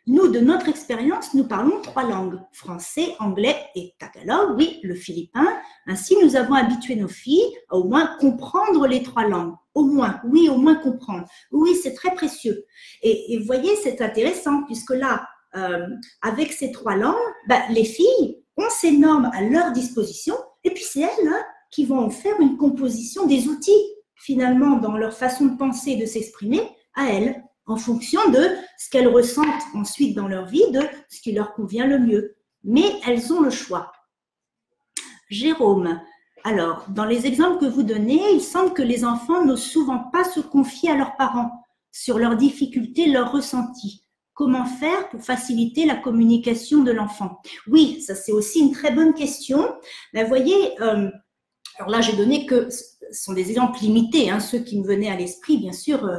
nous, de notre expérience, nous parlons 3 langues, français, anglais et tagalog, oui, le philippin. Ainsi, nous avons habitué nos filles à au moins comprendre les 3 langues. Au moins, oui, au moins comprendre. Oui, c'est très précieux. Et vous voyez, c'est intéressant, puisque là, avec ces 3 langues, les filles ont ces normes à leur disposition, et puis c'est elles qui vont en faire une composition des outils, finalement, dans leur façon de penser et de s'exprimer, à elles, en fonction de ce qu'elles ressentent ensuite dans leur vie, de ce qui leur convient le mieux. Mais elles ont le choix. Jérôme, alors, dans les exemples que vous donnez, il semble que les enfants n'osent souvent pas se confier à leurs parents sur leurs difficultés, leurs ressentis. Comment faire pour faciliter la communication de l'enfant? Oui, ça c'est aussi une très bonne question. Mais vous voyez, alors là j'ai donné que ce sont des exemples limités, ceux qui me venaient à l'esprit, bien sûr.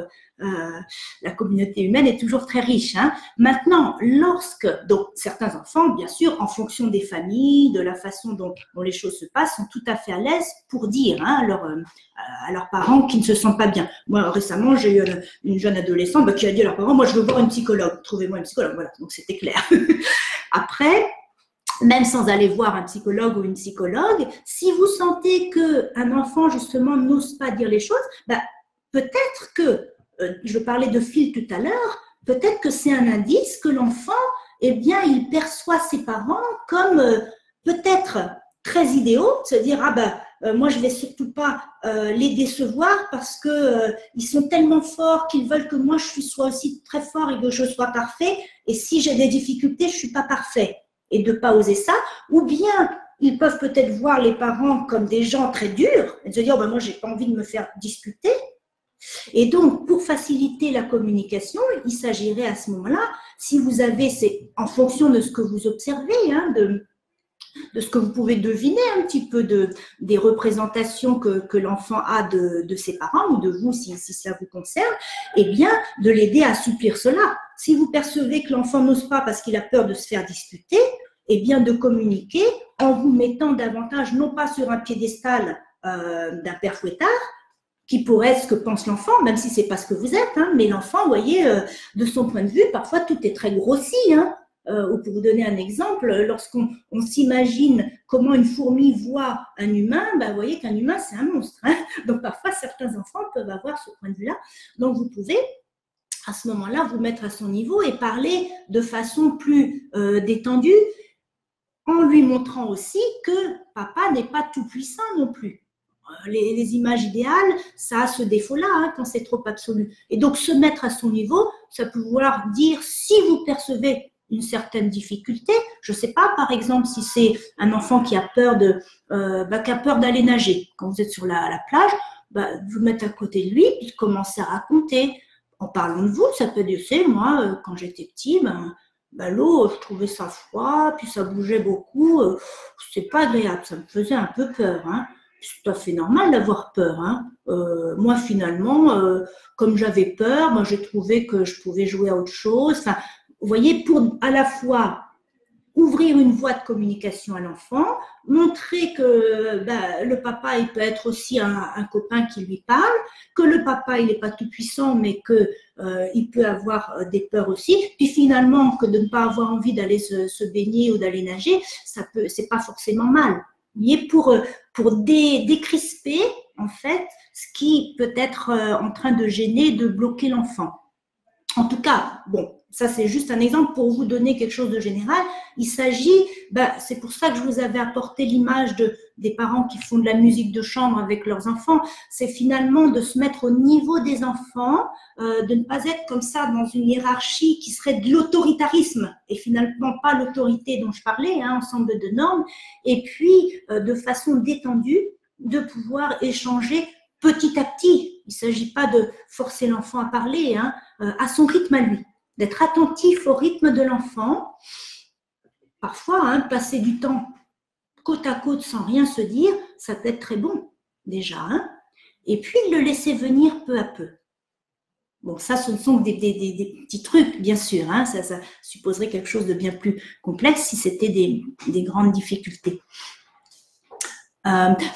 La communauté humaine est toujours très riche. Maintenant, donc certains enfants, bien sûr, en fonction des familles, de la façon dont les choses se passent, sont tout à fait à l'aise pour dire à leurs parents qui ne se sentent pas bien. Moi, récemment, j'ai eu une jeune adolescente qui a dit à leurs parents, moi, je veux voir une psychologue, trouvez-moi une psychologue. Voilà, donc c'était clair. Après, même sans aller voir un psychologue ou une psychologue, si vous sentez qu'un enfant, justement, n'ose pas dire les choses, peut-être que je parlais de fil tout à l'heure, peut-être que c'est un indice que l'enfant, il perçoit ses parents comme peut-être très idéaux, se dire moi je vais surtout pas les décevoir parce que ils sont tellement forts qu'ils veulent que moi je sois aussi très fort et que je sois parfait, et si j'ai des difficultés, je suis pas parfait, et de pas oser ça. Ou bien ils peuvent peut-être voir les parents comme des gens très durs et se dire moi j'ai pas envie de me faire disputer. Et donc, pour faciliter la communication, il s'agirait à ce moment-là, si vous avez, c'est en fonction de ce que vous observez, de ce que vous pouvez deviner un petit peu des représentations que l'enfant a de ses parents ou de vous, si cela vous concerne, de l'aider à assouplir cela. Si vous percevez que l'enfant n'ose pas parce qu'il a peur de se faire disputer, de communiquer en vous mettant davantage, non pas sur un piédestal d'un père fouettard, qui pourrait être ce que pense l'enfant, même si ce n'est pas ce que vous êtes, mais l'enfant, vous voyez, de son point de vue, parfois tout est très grossi. Ou pour vous donner un exemple, lorsqu'on s'imagine comment une fourmi voit un humain, vous voyez qu'un humain, c'est un monstre. Donc parfois, certains enfants peuvent avoir ce point de vue-là. Donc vous pouvez, à ce moment-là, vous mettre à son niveau et parler de façon plus détendue, en lui montrant aussi que papa n'est pas tout puissant non plus. Les images idéales, ça a ce défaut-là quand c'est trop absolu. Et donc, se mettre à son niveau, ça peut vouloir dire, si vous percevez une certaine difficulté. Je ne sais pas, par exemple, si c'est un enfant qui a peur d'aller nager. Quand vous êtes sur la plage, vous mettre à côté de lui et commencer à raconter. En parlant de vous, ça peut dire, c'est moi, quand j'étais petit, l'eau, je trouvais ça froid, puis ça bougeait beaucoup. C'est pas agréable, ça me faisait un peu peur. Hein. C'est tout à fait normal d'avoir peur. Hein. Moi, finalement, comme j'avais peur, j'ai trouvé que je pouvais jouer à autre chose. Enfin, vous voyez, pour à la fois ouvrir une voie de communication à l'enfant, montrer que le papa, il peut être aussi un copain qui lui parle, que le papa, il n'est pas tout puissant, mais qu'il peut avoir des peurs aussi. Puis finalement, que de ne pas avoir envie d'aller se baigner ou d'aller nager, c'est pas forcément mal. Mais pour décrisper, en fait, ce qui peut être en train de gêner, de bloquer l'enfant. En tout cas, bon, ça c'est juste un exemple pour vous donner quelque chose de général. Il s'agit, c'est pour ça que je vous avais apporté l'image des parents qui font de la musique de chambre avec leurs enfants. C'est finalement de se mettre au niveau des enfants, de ne pas être comme ça dans une hiérarchie qui serait de l'autoritarisme et finalement pas l'autorité dont je parlais, ensemble de normes. Et puis, de façon détendue, de pouvoir échanger petit à petit. Il ne s'agit pas de forcer l'enfant à parler, à son rythme à lui, d'être attentif au rythme de l'enfant. Parfois, passer du temps côte à côte sans rien se dire, ça peut être très bon déjà. Et puis, le laisser venir peu à peu. Bon, ça, ce sont des petits trucs, bien sûr. Ça supposerait quelque chose de bien plus complexe si c'était des grandes difficultés.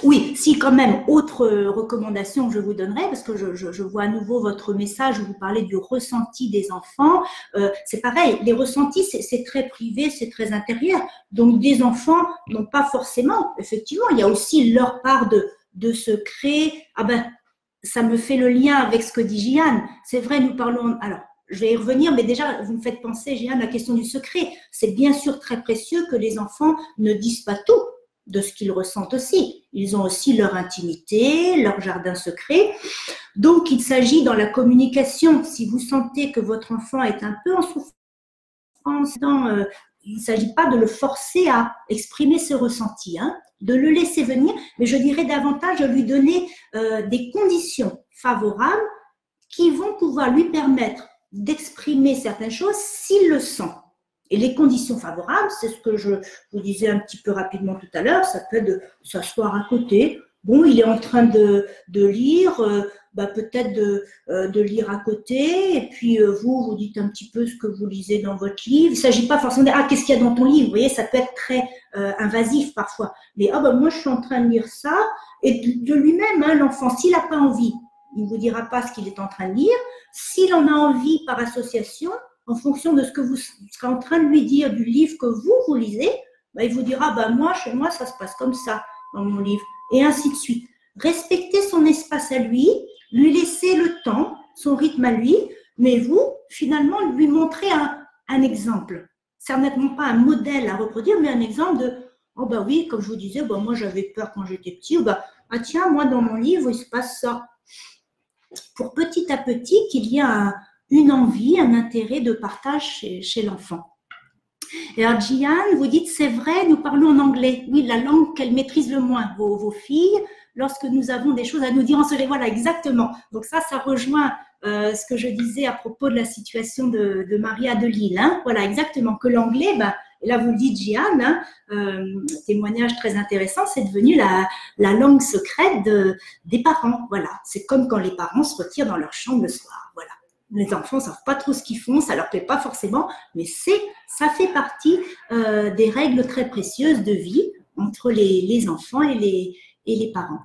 Oui, si quand même, autre recommandation que je vous donnerais, parce que je vois à nouveau votre message où vous parlez du ressenti des enfants, c'est pareil, les ressentis, c'est très privé, c'est très intérieur, donc des enfants n'ont pas forcément, effectivement, il y a aussi leur part de secret, ça me fait le lien avec ce que dit Jeanne, c'est vrai, nous parlons, alors, je vais y revenir, mais déjà, vous me faites penser, Jeanne, à la question du secret, c'est bien sûr très précieux que les enfants ne disent pas tout de ce qu'ils ressentent aussi. Ils ont aussi leur intimité, leur jardin secret. Donc, il s'agit dans la communication, si vous sentez que votre enfant est un peu en souffrance, il ne s'agit pas de le forcer à exprimer ses ressentis, de le laisser venir, mais je dirais davantage de lui donner des conditions favorables qui vont pouvoir lui permettre d'exprimer certaines choses s'il le sent. Et les conditions favorables, c'est ce que je vous disais un petit peu rapidement tout à l'heure, ça peut être de s'asseoir à côté. Bon, il est en train de lire, peut-être de lire à côté, et puis vous dites un petit peu ce que vous lisez dans votre livre. Il ne s'agit pas forcément de « Ah, qu'est-ce qu'il y a dans ton livre ?» Vous voyez, ça peut être très invasif parfois. Mais « Ah, moi, je suis en train de lire ça. » Et de lui-même, l'enfant, s'il n'a pas envie, il ne vous dira pas ce qu'il est en train de lire. S'il en a envie par association, en fonction de ce que vous serez en train de lui dire du livre que vous lisez, il vous dira, moi, chez moi, ça se passe comme ça dans mon livre, et ainsi de suite. Respectez son espace à lui laisser le temps, son rythme à lui, mais vous, finalement, lui montrer un exemple. Certainement pas un modèle à reproduire, mais un exemple de, oui, comme je vous disais, moi, j'avais peur quand j'étais petit, tiens, moi, dans mon livre, il se passe ça. Pour petit à petit, qu'il y ait une envie, un intérêt de partage chez l'enfant. Et alors, Jeanne, vous dites, c'est vrai, nous parlons en anglais. Oui, la langue qu'elles maîtrisent le moins, vos filles, lorsque nous avons des choses à nous dire en anglais. Voilà, exactement. Donc ça rejoint ce que je disais à propos de la situation de Maria de Lille. Voilà, exactement. Que l'anglais, et là vous le dites, Jeanne, témoignage très intéressant, c'est devenu la langue secrète des parents. Voilà, c'est comme quand les parents se retirent dans leur chambre le soir. Voilà. Les enfants ne savent pas trop ce qu'ils font, ça ne leur plaît pas forcément, mais ça fait partie des règles très précieuses de vie entre les enfants et les parents.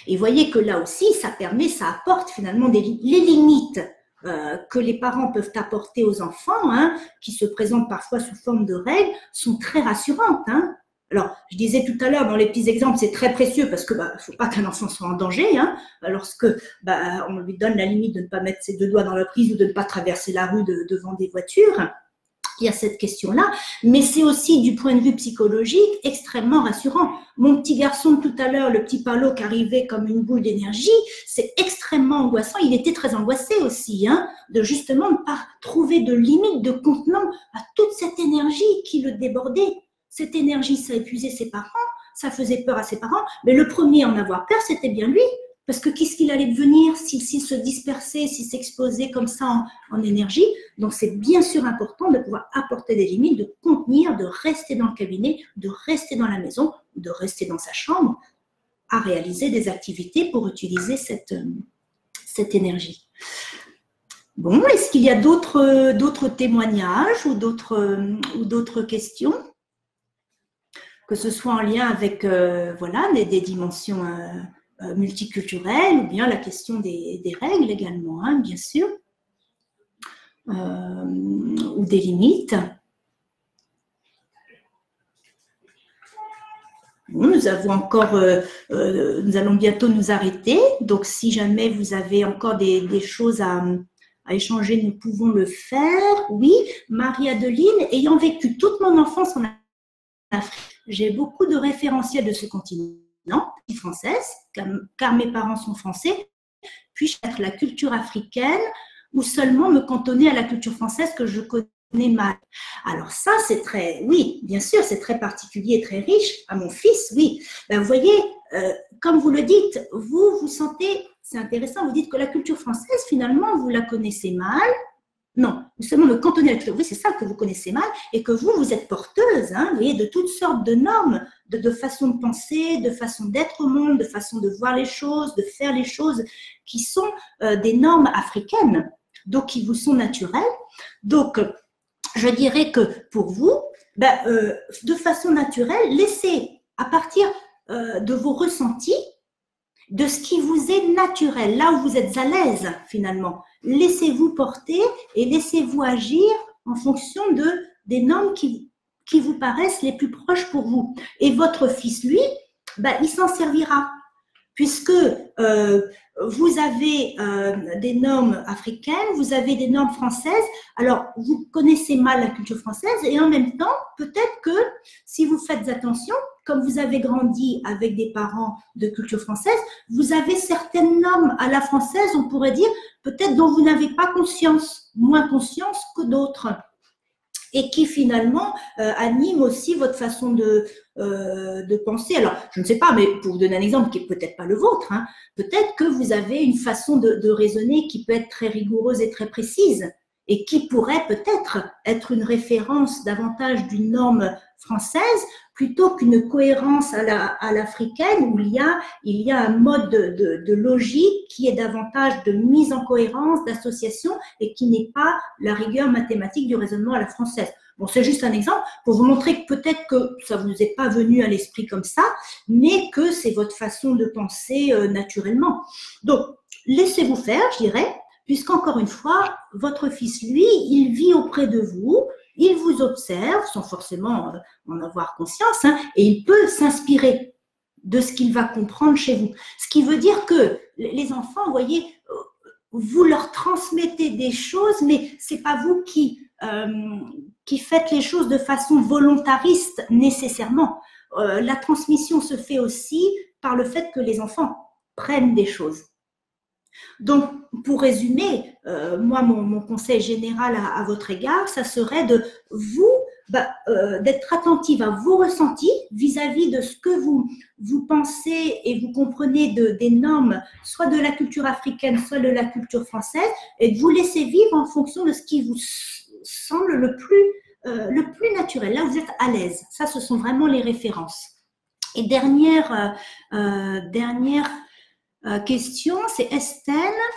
Et voyez que là aussi, ça apporte finalement les limites que les parents peuvent apporter aux enfants, qui se présentent parfois sous forme de règles, sont très rassurantes. Alors, je disais tout à l'heure, dans les petits exemples, c'est très précieux parce que faut pas qu'un enfant soit en danger. Lorsque on lui donne la limite de ne pas mettre ses deux doigts dans la prise ou de ne pas traverser la rue devant des voitures. il y a cette question-là, mais c'est aussi du point de vue psychologique extrêmement rassurant. Mon petit garçon de tout à l'heure, le petit Paolo qui arrivait comme une boule d'énergie, c'est extrêmement angoissant. Il était très angoissé aussi, hein, de justement ne pas trouver de limite, de contenant à toute cette énergie qui le débordait. Cette énergie, ça épuisait ses parents, ça faisait peur à ses parents, mais le premier à en avoir peur, c'était bien lui. Parce que qu'est-ce qu'il allait devenir s'il se dispersait, s'il s'exposait comme ça en énergie? Donc, c'est bien sûr important de pouvoir apporter des limites, de contenir, de rester dans le cabinet, de rester dans la maison, de rester dans sa chambre, à réaliser des activités pour utiliser cette énergie. Bon, est-ce qu'il y a d'autres témoignages ou d'autres questions? Que ce soit en lien avec voilà, des dimensions multiculturelle, ou bien la question des règles également, hein, bien sûr, ou des limites. Bon, nous avons encore, nous allons bientôt nous arrêter, donc si jamais vous avez encore des choses à échanger, nous pouvons le faire. Oui, Marie-Adeline, ayant vécu toute mon enfance en Afrique, j'ai beaucoup de référentiels de ce continent. Non, française, car mes parents sont français, puis-je être la culture africaine ou seulement me cantonner à la culture française que je connais mal? Alors ça, c'est très, oui, bien sûr, c'est très particulier et très riche. À mon fils, oui. Ben, vous voyez, comme vous le dites, vous sentez, c'est intéressant, vous dites que la culture française, finalement, vous la connaissez mal. Non, seulement le cantonner à la culture, oui, c'est ça que vous connaissez mal, et que vous êtes porteuse, hein, vous voyez, de toutes sortes de normes, de façon de penser, de façon d'être au monde, de façon de voir les choses, de faire les choses, qui sont des normes africaines, donc qui vous sont naturelles. Donc, je dirais que pour vous, ben, de façon naturelle, laissez à partir de vos ressentis, de ce qui vous est naturel, là où vous êtes à l'aise finalement. Laissez-vous porter et laissez-vous agir en fonction des normes qui vous paraissent les plus proches pour vous. Et votre fils, lui, ben, il s'en servira. Puisque vous avez des normes africaines, vous avez des normes françaises, alors vous connaissez mal la culture française et en même temps, peut-être que si vous faites attention, comme vous avez grandi avec des parents de culture française, vous avez certaines normes à la française, on pourrait dire, peut-être dont vous n'avez pas conscience, moins conscience que d'autres, et qui finalement animent aussi votre façon de penser. Alors, je ne sais pas, mais pour vous donner un exemple qui n'est peut-être pas le vôtre, hein, peut-être que vous avez une façon de raisonner qui peut être très rigoureuse et très précise, et qui pourrait peut-être être une référence davantage d'une norme française plutôt qu'une cohérence à l'africaine où il y a un mode de logique qui est davantage de mise en cohérence, d'association et qui n'est pas la rigueur mathématique du raisonnement à la française. Bon, c'est juste un exemple pour vous montrer que peut-être que ça ne vous est pas venu à l'esprit comme ça, mais que c'est votre façon de penser naturellement. Donc, laissez-vous faire, je dirais, puisqu'encore une fois, votre fils, lui, il vit auprès de vous, il vous observe sans forcément en avoir conscience, hein, et il peut s'inspirer de ce qu'il va comprendre chez vous. Ce qui veut dire que les enfants, vous voyez, vous leur transmettez des choses, mais ce n'est pas vous qui faites les choses de façon volontariste nécessairement. La transmission se fait aussi par le fait que les enfants prennent des choses. Donc, pour résumer, moi, mon conseil général à votre égard, ça serait de vous, d'être attentive à vos ressentis vis-à-vis de ce que vous pensez et vous comprenez des normes, soit de la culture africaine, soit de la culture française, et de vous laisser vivre en fonction de ce qui vous semble le plus naturel. Là, vous êtes à l'aise. Ça, ce sont vraiment les références. Et dernière question, c'est Estelle.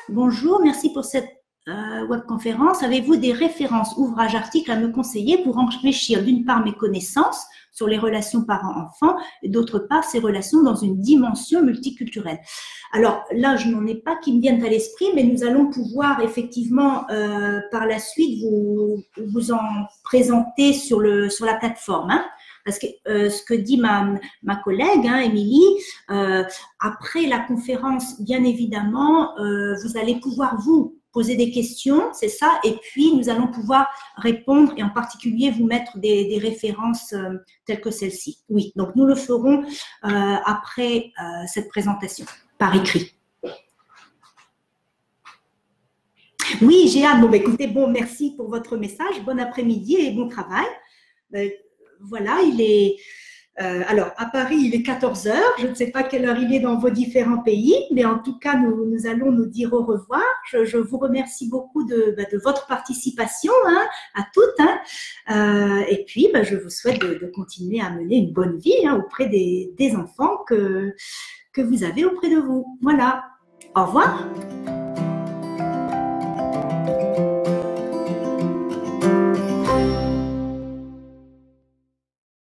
Bonjour, merci pour cette webconférence. Avez-vous des références, ouvrages, articles à me conseiller pour enrichir d'une part mes connaissances sur les relations parents-enfants et d'autre part ces relations dans une dimension multiculturelle? Alors là, je n'en ai pas qui me viennent à l'esprit, mais nous allons pouvoir effectivement par la suite vous en présenter sur la plateforme, hein. Parce que ce que dit ma collègue, hein, Émilie, après la conférence, bien évidemment, vous allez pouvoir vous poser des questions, c'est ça, et puis nous allons pouvoir répondre et en particulier vous mettre des références telles que celle-ci. Oui, donc nous le ferons après cette présentation, par écrit. Oui, Jeanne, bon, bah, écoutez, bon, merci pour votre message, bon après-midi et bon travail. Voilà, il est… alors, à Paris, il est 14 heures. Je ne sais pas quelle heure il est dans vos différents pays, mais en tout cas, nous allons nous dire au revoir. Je vous remercie beaucoup de votre participation, hein, à toutes. Hein. Et puis, je vous souhaite de continuer à mener une bonne vie auprès des enfants que vous avez auprès de vous. Voilà. Au revoir.